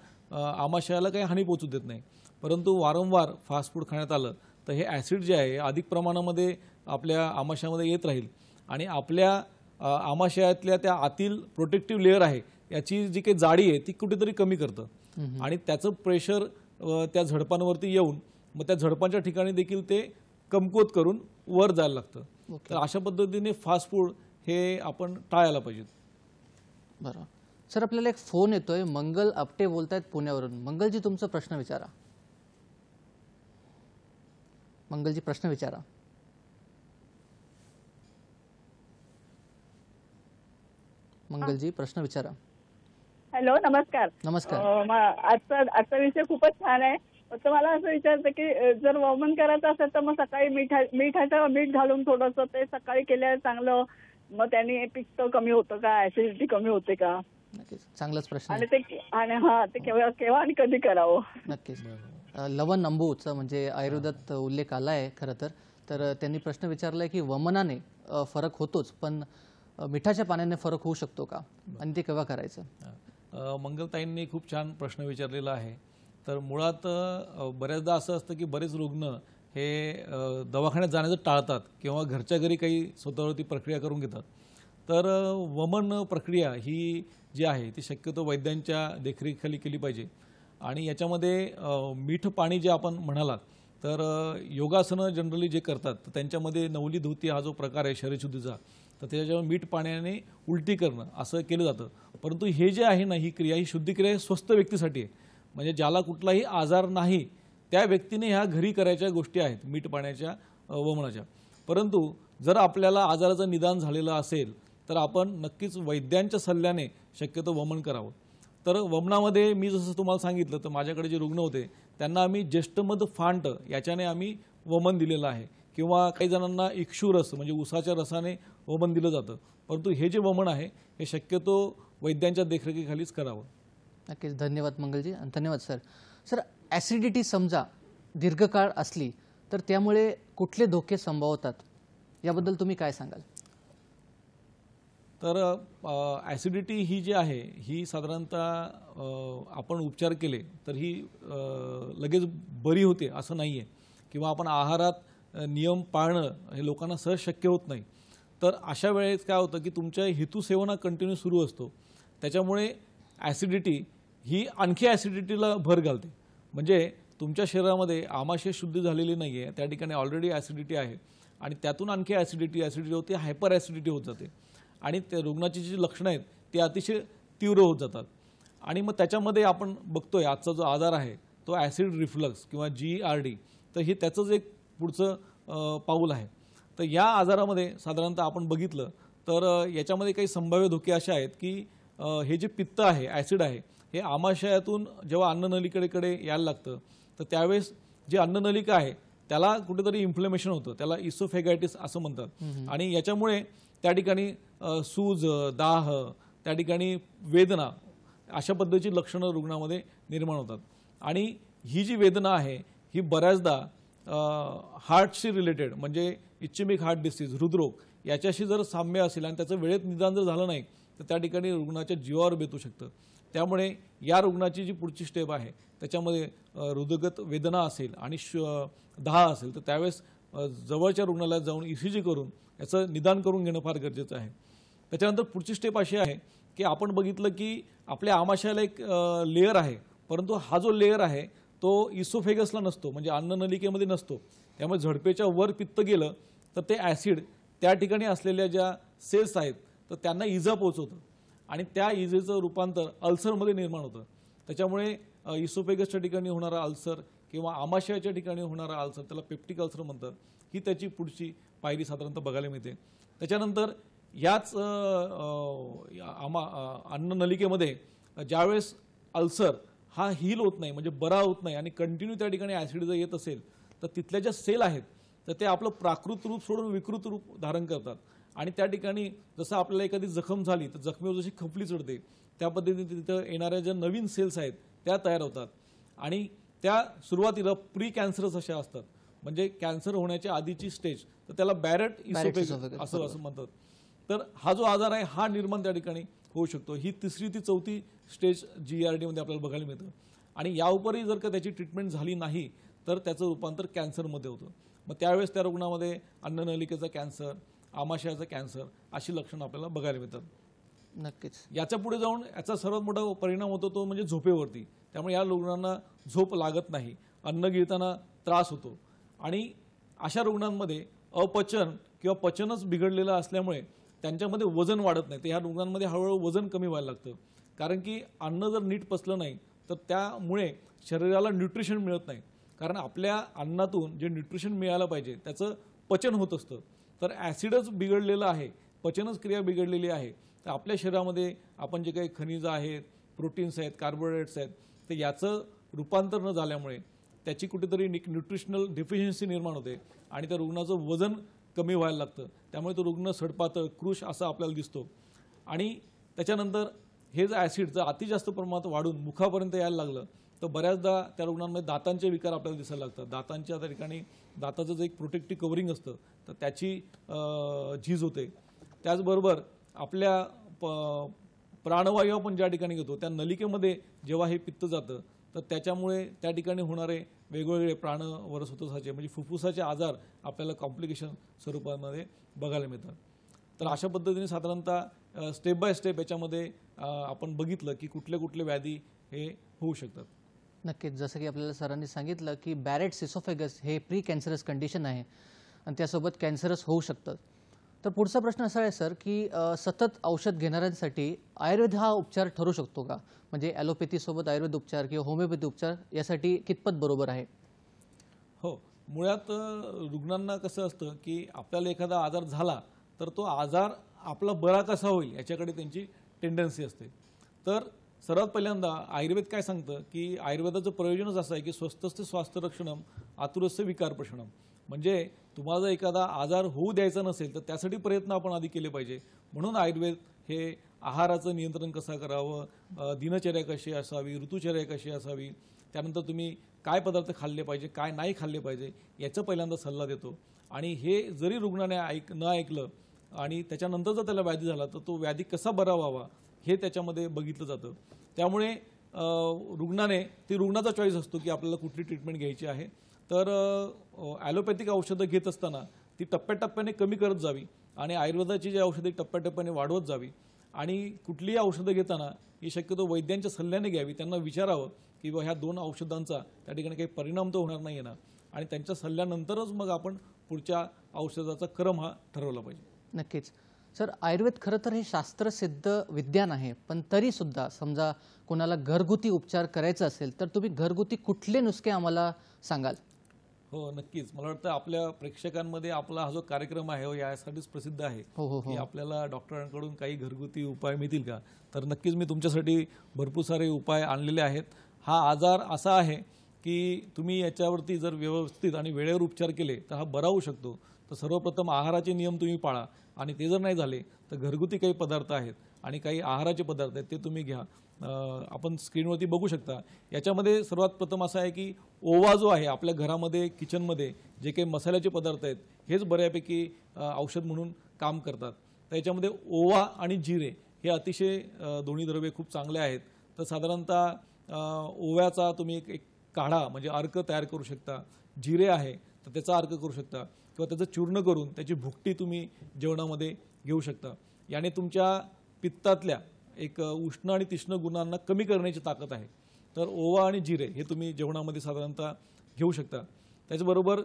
आमाशयाला काही हानी पोचू देत नाही. परंतु वारंवार फास्ट फूड खाण्यात आलं तर हे ॲसिड जे आहे अधिक प्रमाणामध्ये आपल्या आमाशयामध्ये येत राहील आणि आपल्या आमाशयातल्या त्या आतील प्रोटेक्टिव्ह लेअर आहे याची जी काही जाडी आहे ती कुठेतरी कमी करतं आणि त्याचं प्रेशर त्या झडपांवरती येऊन मग त्या झडपांच्या ठिकाणी देखील ते कमकुवत करून वर जायला लागतं. तर अशा पद्धतीने फास्ट फूड हे आपण टाळायला पाहिजे. बरं सर, आपल्याला एक फोन येतोय. मंगल आपटे बोलतायत पुण्यावरून. मंगलजी, तुमचा प्रश्न विचारा. मंगलजी, प्रश्न विचारा. मंगलजी, प्रश्न विचारा. हॅलो, नमस्कार. नमस्कार. आजचा विषय खूपच छान आहे. फक्त मला असं विचारायचं की जर वमन करायचं असेल तर मग सकाळी मीठ घालून थोडंसं ते सकाळी केल्यावर चांगलं, मग त्याने पित्त कमी होतं का, ऍसिडिटी कमी होते का? नक्कीच, चांगलाच प्रश्न आणि ते केव्हा आणि कधी करावं? नक्कीच. लवन अंबूचा म्हणजे आयुर्वेदात उल्लेख आला आहे खरं तर त्यांनी प्रश्न विचारलाय की वमनाने फरक होतोच पण मिठाच्या पाण्याने फरक होऊ शकतो का आणि ते केव्हा करायचं? मंगलताईंनी खूप छान प्रश्न विचारलेला आहे. तर मुळात बऱ्याचदा असं असतं की बरेच रुग्ण हे दवाखान्यात जाण्याचं टाळतात किंवा घरच्या घरी काही स्वतःवरती प्रक्रिया करून घेतात. तर वमन प्रक्रिया ही जी आहे ती शक्यतो वैद्यांच्या देखरेखीखाली केली पाहिजे आणि याच्यामध्ये मीठ पाणी जे आपण म्हणालात तर योगासनं जनरली जे करतात तर त्यांच्यामध्ये नवली धुती हा जो प्रकार आहे शरीरशुद्धीचा तर त्याच्यावर मीठ पाण्याने उलटी करणं असं केलं जातं. परंतु हे जे आहे ना, ही क्रिया, ही शुद्धिक्रिया स्वस्थ व्यक्तीसाठी आहे. म्हणजे ज्याला कुठलाही आजार नाही त्या व्यक्तीने ह्या घरी करायच्या गोष्टी आहेत मीठ पाण्याच्या वमनाच्या. परंतु जर आपल्याला आजाराचं निदान झालेलं असेल तर आपण नक्कीच वैद्यांच्या सल्ल्याने शक्यतो वमन करावं. तर वमनामध्ये मी जसं तुम्हाला सांगितलं तर माझ्याकडे जे रुग्ण होते त्यांना आम्ही ज्येष्ठमध फांट याच्याने आम्ही वमन दिलेलं आहे किंवा काही जणांना इक्षुरस म्हणजे उसाच्या रसाने वमन दिलं जातं. परंतु हे जे वमन आहे हे शक्यतो वैद्यांच्या देखरेखीखालीच करावं. नक्कीच, धन्यवाद मंगलजी आणि धन्यवाद सर. सर, ॲसिडिटी समजा दीर्घकाळ असली तर त्यामुळे कुठले धोके संभवतात याबद्दल तुम्ही काय सांगाल? तर ॲसिडिटी ही जी आहे ही साधारणतः आपण उपचार केले तर ही लगेच बरी होते असं नाही आहे किंवा आपण आहारात नियम पाळणं हे लोकांना सहज शक्य होत नाही. तर अशा वेळेस काय होतं की तुमच्या हेतुसेवना कंटिन्यू सुरू असतो त्याच्यामुळे ॲसिडिटी ही आणखी ॲसिडिटीला भर घालते. म्हणजे तुमच्या शरीरामध्ये आमाशय शुद्धी झालेली नाही आहे, त्या ठिकाणी ऑलरेडी ॲसिडिटी आहे आणि त्यातून आणखी ॲसिडिटी होते, हायपर ॲसिडिटी होत जाते आणि त्या रुग्णाची जी लक्षणं आहेत ती अतिशय तीव्र होत जातात. आणि मग त्याच्यामध्ये आपण बघतोय आजचा जो आजार आहे तो ॲसिड रिफ्लक्स किंवा GERD, तर हे त्याचंच एक पुढचं पाऊल आहे. तर या आजारामध्ये साधारणतः आपण बघितलं तर याच्यामध्ये काही संभाव्य धोके असे आहेत की हे जे पित्त आहे, ॲसिड आहे, हे आमाशयातून जेव्हा अन्ननलिकेकडे यायला लागतं तर त्यावेळेस जी अन्ननलिका आहे त्याला कुठेतरी इन्फ्लेमेशन होतं, त्याला इसोफेगायटिस असं म्हणतात आणि याच्यामुळे त्या ठिकाणी सूज, दाह, त्या ठिकाणी वेदना अशा पद्धतीची लक्षणं रुग्णामध्ये निर्माण होतात. आणि ही जी वेदना आहे ही बऱ्याचदा हार्टशी रिलेटेड म्हणजे इच्छिमिक हार्ट डिसीज, हृदरोग याच्याशी जर साम्य असेल आणि त्याचं वेळेत निदान जर झालं नाही तर त्या ठिकाणी रुग्णाच्या जीवावर बेतू शकतं. त्यामुळे या रुग्णाची जी पुढची स्टेप आहे त्याच्यामध्ये हृदयगत वेदना असेल आणि दाह असेल तर त्यावेळेस जवळच्या रुग्णालयात जाऊन ECG करून याचं निदान करून घेणं फार गरजेचं आहे. त्याच्यानंतर पुढची स्टेप अशी आहे की आपण बघितलं की आपल्या आमाशयाला एक लेअर आहे परंतु हा जो लेअर आहे तो इसोफेगसला नसतो म्हणजे अन्ननलिकेमध्ये नसतो. त्यामुळे झडपेच्या वर पित्त गेलं तर ते ॲसिड त्या ठिकाणी असलेल्या ज्या सेल्स आहेत तर त्यांना इजा पोहोचवतं आणि त्या इजेचं रूपांतर अल्सरमध्ये निर्माण होतं. त्याच्यामुळे इसोफेगसच्या ठिकाणी होणारा अल्सर किंवा आमाशयाच्या ठिकाणी होणारा अल्सर त्याला पेप्टिक अल्सर म्हणतात, ही त्याची पुढची पायरी साधारणतः बघायला मिळते. त्याच्यानंतर याच अन्ननलिकेमध्ये ज्यावेळेस अल्सर हा हील होत नाही म्हणजे बरा होत नाही आणि कंटिन्यू त्या ठिकाणी ॲसिड जर येत असेल तर तिथल्या ज्या सेल आहेत तर ते आपलं प्राकृत रूप सोडून विकृत रूप धारण करतात आणि त्या ठिकाणी जसं आपल्याला एखादी जखम झाली तर जखमेवर जशी खपली चढते त्या पद्धतीने तिथं येणाऱ्या ज्या नवीन सेल्स आहेत त्या तयार होतात आणि त्या सुरुवातीला प्री कॅन्सरस अशा असतात म्हणजे कॅन्सर होण्याच्या आधीची स्टेज तर त्याला बॅरेट इसोफेगस असं म्हणतात. तर हा जो आजार आहे हा निर्माण त्या ठिकाणी होऊ शकतो. ही तिसरी ती चौथी स्टेज GERD मध्ये आपल्याला बघायला मिळतं आणि याउपरही जर का त्याची ट्रीटमेंट झाली नाही तर त्याचं रूपांतर कॅन्सरमध्ये होतं. मग त्यावेळेस त्या रुग्णामध्ये अन्ननलिकेचा कॅन्सर, आमाशयाचा कॅन्सर अशी लक्षणं आपल्याला बघायला मिळतात. नक्कीच. याच्या पुढे जाऊन याचा सर्वात मोठा परिणाम होतो तो म्हणजे झोपेवरती. त्यामुळे या रुग्णांना झोप लागत नाही, अन्न गिळताना त्रास होतो आणि अशा रुग्णांमध्ये अपचन किंवा पचनच बिघडलेलं असल्यामुळे त्यांच्यामध्ये वजन वाढत नाही. तर ह्या रुग्णांमध्ये हळूहळू वजन कमी व्हायला लागतं कारण की अन्न जर नीट पचलं नाही तर त्यामुळे शरीराला न्यूट्रिशन मिळत नाही. कारण आपल्या अन्नातून जे न्यूट्रिशन मिळालं पाहिजे त्याचं पचन होत असतं. तर ॲसिडच बिघडलेलं आहे, पचनच क्रिया बिघडलेली आहे. तर आपल्या शरीरामध्ये आपण जे काही खनिजं आहेत, प्रोटीन्स आहेत, कार्बोहायड्रेट्स आहेत तर याचं रूपांतर न झाल्यामुळे त्याची कुठेतरी न्यूट्रिशनल डेफिशियन्सी निर्माण होते आणि त्या रुग्णाचं वजन कमी व्हायला लागतं. त्यामुळे तो रुग्ण सडपातळ कृश असा आपल्याला दिसतो आणि त्याच्यानंतर हे जर ॲसिड जर अति जास्त प्रमाणात वाढून मुखापर्यंत यायला लागलं तर बऱ्याचदा त्या रुग्णांमध्ये दातांचे विकार आपल्याला दिसायला लागतात. दातांच्या त्या ठिकाणी दाताचं जे एक प्रोटेक्टिव्ह कव्हरिंग असतं तर त्याची झीज होते. त्याचबरोबर आपल्या प्राणवायू आपण ज्या ठिकाणी घेतो त्या नलिकेमध्ये जेव्हा हे पित्त जातं तर त्याच्यामुळे त्या ठिकाणी होणारे वेगवेगळे प्राणवरसोतसाचे म्हणजे फुफ्फुसाचे आजार आपल्याला कॉम्प्लिकेशन स्वरूपामध्ये बघायला मिळतात. तर अशा पद्धतीने साधारणतः स्टेप बाय स्टेप याच्यामध्ये आपण बघितलं की कुठले कुठले व्याधी हे होऊ शकतात. नक्कीच. जसं की आपल्याला सरांनी सांगितलं की बॅरेट्स इसोफेगस हे प्री कॅन्सरस कंडिशन आहे आणि त्यासोबत कॅन्सरस होऊ शकतं. तर पुढचा प्रश्न असा आहे सर की सतत औषध घेणाऱ्यांसाठी आयुर्वेद हा उपचार ठरू शकतो का? म्हणजे ॲलोपॅथीसोबत आयुर्वेद उपचार किंवा होमिओपॅथी उपचार यासाठी कितपत बरोबर आहे? हो, मुळात रुग्णांना कसं असतं की आपल्याला एखादा आजार झाला तर तो आजार आपला बरा कसा होईल याच्याकडे त्यांची टेंडन्सी असते. तर सर्वात पहिल्यांदा आयुर्वेद काय सांगतं की आयुर्वेदाचं प्रयोजनच असं आहे की स्वस्थस्थ स्वास्थ्य रक्षणम आतुरस्य विकार प्रशमनम. म्हणजे तुम्हाला जर एखादा आजार होऊ द्यायचा नसेल तर त्यासाठी प्रयत्न आपण आधी केले पाहिजे. म्हणून आयुर्वेद हे आहाराचं नियंत्रण कसं करावं, दिनचर्या कशी असावी, ऋतुचर्या कशी असावी, त्यानंतर तुम्ही काय पदार्थ खाल्ले पाहिजे, काय नाही खाल्ले पाहिजे याचा पहिल्यांदा सल्ला देतो. आणि हे जरी रुग्णाने न ऐकलं आणि त्याच्यानंतर जर त्याला व्याधी झाला तर तो व्याधी कसा बरा व्हावा हे त्याच्यामध्ये बघितलं जातं. त्यामुळे रुग्णाने ती रुग्णाचा चॉईस असतो की आपल्याला कुठली ट्रीटमेंट घ्यायची आहे. तर ॲलोपॅथिक औषधं घेत असताना ती टप्प्याटप्प्याने कमी करत जावी आणि आयुर्वेदाची जी औषधं टप्प्याटप्प्याने वाढवत जावी आणि कुठलीही औषधं घेताना ही शक्यतो वैद्यांच्या सल्ल्याने घ्यावी. त्यांना विचारावं की ह्या 2 औषधांचा त्या ठिकाणी काही परिणाम तर होणार नाही ना आणि त्यांच्या सल्ल्यानंतरच मग आपण पुढच्या औषधाचा क्रम हा ठरवला पाहिजे. नक्कीच. सर, आयुर्वेद खरं तर हे शास्त्रसिद्ध विज्ञान आहे, पण तरीसुद्धा समजा कोणाला घरगुती उपचार करायचा असेल तर तुम्ही घरगुती कुठले नुसके आम्हाला सांगाल? हो, नक्कीच. मला वाटतं आपल्या प्रेक्षकांमध्ये आपला हा जो कार्यक्रम आहे यासाठीच प्रसिद्ध आहे की आपल्याला डॉक्टरांकडून काही घरगुती उपाय मिळतील का. तर नक्कीच मी तुमच्यासाठी भरपूर सारे उपाय आणलेले आहेत. हा आजार असा आहे की तुम्ही याच्यावरती जर व्यवस्थित आणि वेळेवर उपचार केले तर हा बरा होऊ शकतो. तर सर्वप्रथम आहाराचे नियम तुम्ही पाळा आणि ते जर नाही झाले तर घरगुती काही पदार्थ आहेत आणि काही आहाराचे पदार्थ आहेत ते तुम्ही घ्या. आपण स्क्रीनवरती बघू शकता. याच्यामध्ये सर्वात प्रथम असं आहे की ओवा जो आहे आपल्या घरामध्ये किचनमध्ये जे काही मसाल्याचे पदार्थ आहेत हेच बऱ्यापैकी औषध म्हणून काम करतात. तर याच्यामध्ये ओवा आणि जिरे हे अतिशय दोन्ही द्रव्ये खूप चांगले आहेत. तर साधारणतः ओव्याचा तुम्ही एक काढा म्हणजे अर्क तयार करू शकता. जिरे आहे तर त्याचा अर्क करू शकता किंवा त्याचं चूर्ण करून त्याची भुकटी तुम्ही जेवणामध्ये घेऊ शकता. याने तुमच्या पित्तातल्या एक उष्ण आणि तीक्ष्ण गुणांना कमी करण्याची ताकद आहे. तर ओवा आणि जिरे हे तुम्ही जेवणामध्ये साधारणतः घेऊ शकता. त्याचबरोबर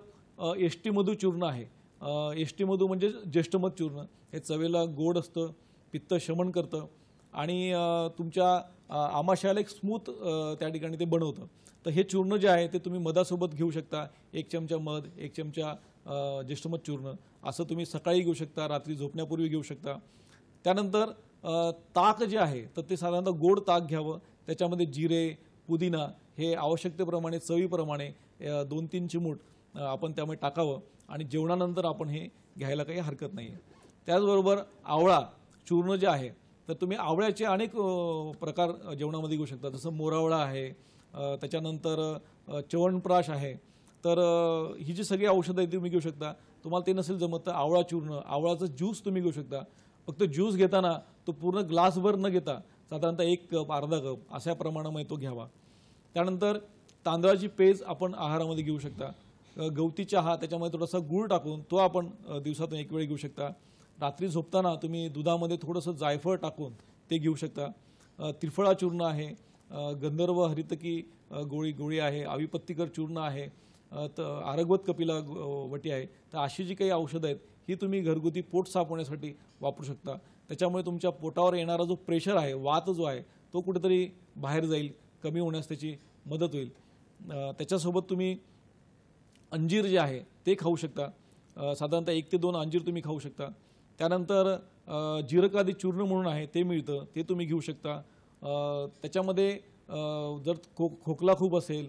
यष्टीमधू चूर्ण आहे. यष्टीमधू म्हणजे ज्येष्ठमध चूर्ण. हे चवेला गोड असतं, पित्त शमन करतं आणि तुमच्या आमाशयाला एक स्मूथ त्या ठिकाणी ते बनवतं. तर हे चूर्ण जे आहे ते तुम्ही मधासोबत घेऊ शकता. 1 चमचा मध, 1 चमचा ज्येष्ठमध चूर्ण असं तुम्ही सकाळी घेऊ शकता, रात्री झोपण्यापूर्वी घेऊ शकता. त्यानंतर ताक जे आहे तर ते साधारणतः गोड ताक घ्यावं. त्याच्यामध्ये जिरे, पुदिना हे आवश्यकतेप्रमाणे चवीप्रमाणे 2-3 चिमूट आपण त्यामध्ये टाकावं आणि जेवणानंतर आपण हे घ्यायला काही हरकत नाही आहे. त्याचबरोबर आवळा चूर्ण जे आहे तर तुम्ही आवळ्याचे अनेक प्रकार जेवणामध्ये घेऊ शकता. जसं मोरावळा आहे, त्याच्यानंतर च्यवनप्राश आहे. तर ही जी सगळी औषधं आहेत तुम्ही घेऊ शकता. तुम्हाला ते नसेल जमत तर आवळा चूर्ण, आवळाचं ज्यूस तुम्ही घेऊ शकता. फक्त ज्यूस घेताना तो पूर्ण ग्लासभर न घेता साधारणतः 1 कप, अर्धा कप अशा प्रमाणामध्ये तो घ्यावा. त्यानंतर तांदळाची पेज आपण आहारामध्ये घेऊ शकता. गवती चहा त्याच्यामध्ये थोडासा गूळ टाकून तो आपण दिवसातून 1 वेळ घेऊ शकता. रात्री झोपताना तुम्ही दुधामध्ये थोडंसं जायफळ टाकून ते घेऊ शकता. त्रिफळा चूर्ण आहे, गंधर्व हरितकी गोळी आहे, आविपत्तिकर चूर्ण आहे, आरगवत कपिला वटी आहे. तर अशी जी काही औषधं आहेत ही तुम्ही घरगुती पोट साफ होण्यासाठी वापरू शकता. त्याच्यामुळे तुमच्या पोटावर येणारा जो प्रेशर आहे, वात जो आहे तो कुठेतरी बाहेर जाईल, कमी होण्यास त्याची मदत होईल. त्याच्यासोबत तुम्ही अंजीर जे आहे ते खाऊ शकता. साधारणतः 1 ते 2 अंजीर तुम्ही खाऊ शकता. त्यानंतर जीरकादी चूर्ण म्हणून आहे ते मिळतं, ते तुम्ही घेऊ शकता. त्याच्यामध्ये जर खोकला खूप असेल,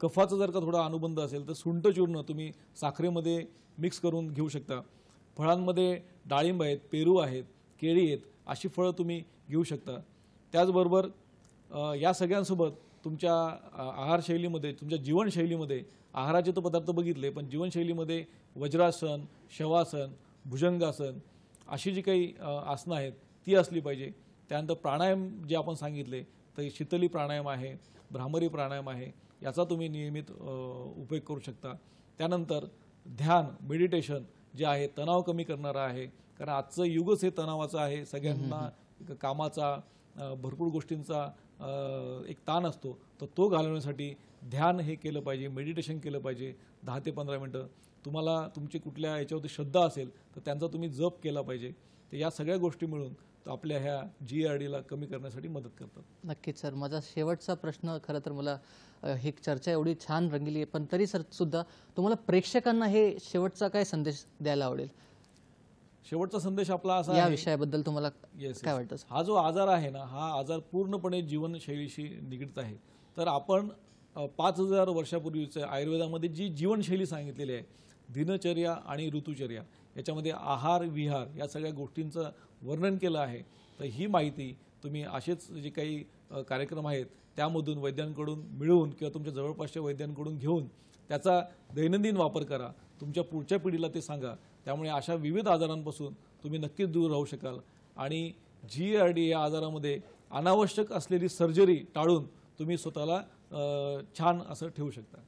कफाचा जर का थोडा अनुबंध असेल तर सुंठ चूर्ण तुम्ही साखरेमध्ये मिक्स करून घेऊ शकता. फळांमध्ये डाळिंब आहेत, पेरू आहेत, केळी आहेत, अशी फळं तुम्ही घेऊ शकता. त्याचबरोबर या सगळ्यांसोबत तुमच्या आहारशैलीमध्ये, तुमच्या जीवनशैलीमध्ये आहाराचे तो पदार्थ बघितले, पण जीवनशैलीमध्ये वज्रासन, शवासन, भुजंगासन अशी जी काही आसनं आहेत ती असली पाहिजे. त्यानंतर प्राणायाम जे आपण सांगितले तर शीतली प्राणायाम आहे, भ्रामरी प्राणायाम आहे, याचा तुम्ही नियमित उपयोग करू शकता. त्यानंतर ध्यान, मेडिटेशन जे आहे तणाव कमी करणारं आहे. कारण आजचं युगच हे तणावाचं आहे. सगळ्यांना कामाचा, भरपूर गोष्टींचा एक ताण असतो, तर तो घालवण्यासाठी ध्यान हे केलं पाहिजे, मेडिटेशन केलं पाहिजे 10 ते 15 मिनटं. तुम्हाला तुमची कुठल्या याच्यावरती श्रद्धा असेल तर त्यांचा तुम्ही जप केला पाहिजे. तर या सगळ्या गोष्टी मिळून आपल्या ह्या GERDला कमी करण्यासाठी मदत करतात. नक्कीच सर. माझा शेवटचा प्रश्न, खरं तर मला ही चर्चा एवढी छान रंगली आहे, पण तरी सर सुद्धा तुम्हाला प्रेक्षकांना हे शेवटचा काय संदेश द्यायला आवडेल शेवटचा संदेश आपला असा या आहे, विषयाबद्दल तुम्हाला येस, काय वाटतं? हा जो आजार आहे ना, हा आजार पूर्णपणे जीवनशैलीशी निगडित आहे. तर आपण 5000 वर्षापूर्वीचं आयुर्वेदामध्ये जी जीवनशैली सांगितलेली आहे, दिनचर्या आणि ऋतुचर्या, याच्यामध्ये आहार विहार या सगळ्या गोष्टींचं वर्णन केलं आहे. तर ही माहिती तुम्ही असेच जे काही कार्यक्रम आहेत त्यामधून वैद्यांकडून मिळवून किंवा तुमच्या जवळपासच्या वैद्यांकडून घेऊन त्याचा दैनंदिन वापर करा. तुमच्या पुढच्या पिढीला ते सांगा. त्यामुळे अशा विविध आजारांपासून तुम्ही नक्कीच दूर राहू शकाल. आणि GERD या आजारामध्ये अनावश्यक असलेली सर्जरी टाळून तुम्ही स्वतःला छान असं ठेवू शकता.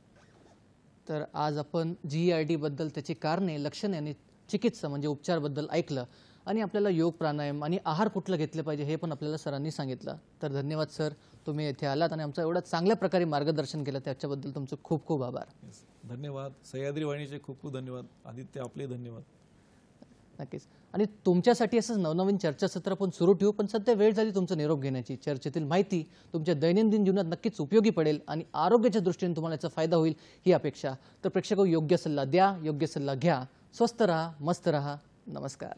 तर आज आपण GERD बद्दल, त्याची कारणे, लक्षणे आणि चिकित्सा म्हणजे उपचारबद्दल ऐकलं आणि आपल्याला योग, प्राणायाम आणि आहार कुठलं घेतलं पाहिजे हे पण आपल्याला सरांनी सांगितलं. तर धन्यवाद सर, तुम्ही इथे आलात आणि आमचं एवढं चांगल्या प्रकारे मार्गदर्शन केलं, त्याच्याबद्दल तुमचं खूप खूप आभार. धन्यवाद. सह्याद्री वाहिनीचे खूप खूप धन्यवाद. आदित्य, आपले धन्यवाद. नक्कीच. आणि तुमच्यासाठी असंच नवनवीन चर्चासत्र पण सुरू ठेवू, पण सध्या वेळ झाली तुमचा निरोप घेण्याची. चर्चेतील माहिती तुमच्या दैनंदिन जीवनात नक्कीच उपयोगी पडेल आणि आरोग्याच्या दृष्टीने तुम्हाला याचा फायदा होईल ही अपेक्षा. तर प्रेक्षक, योग्य सल्ला द्या, योग्य सल्ला घ्या. स्वस्थ रहा, मस्त रहा. नमस्कार.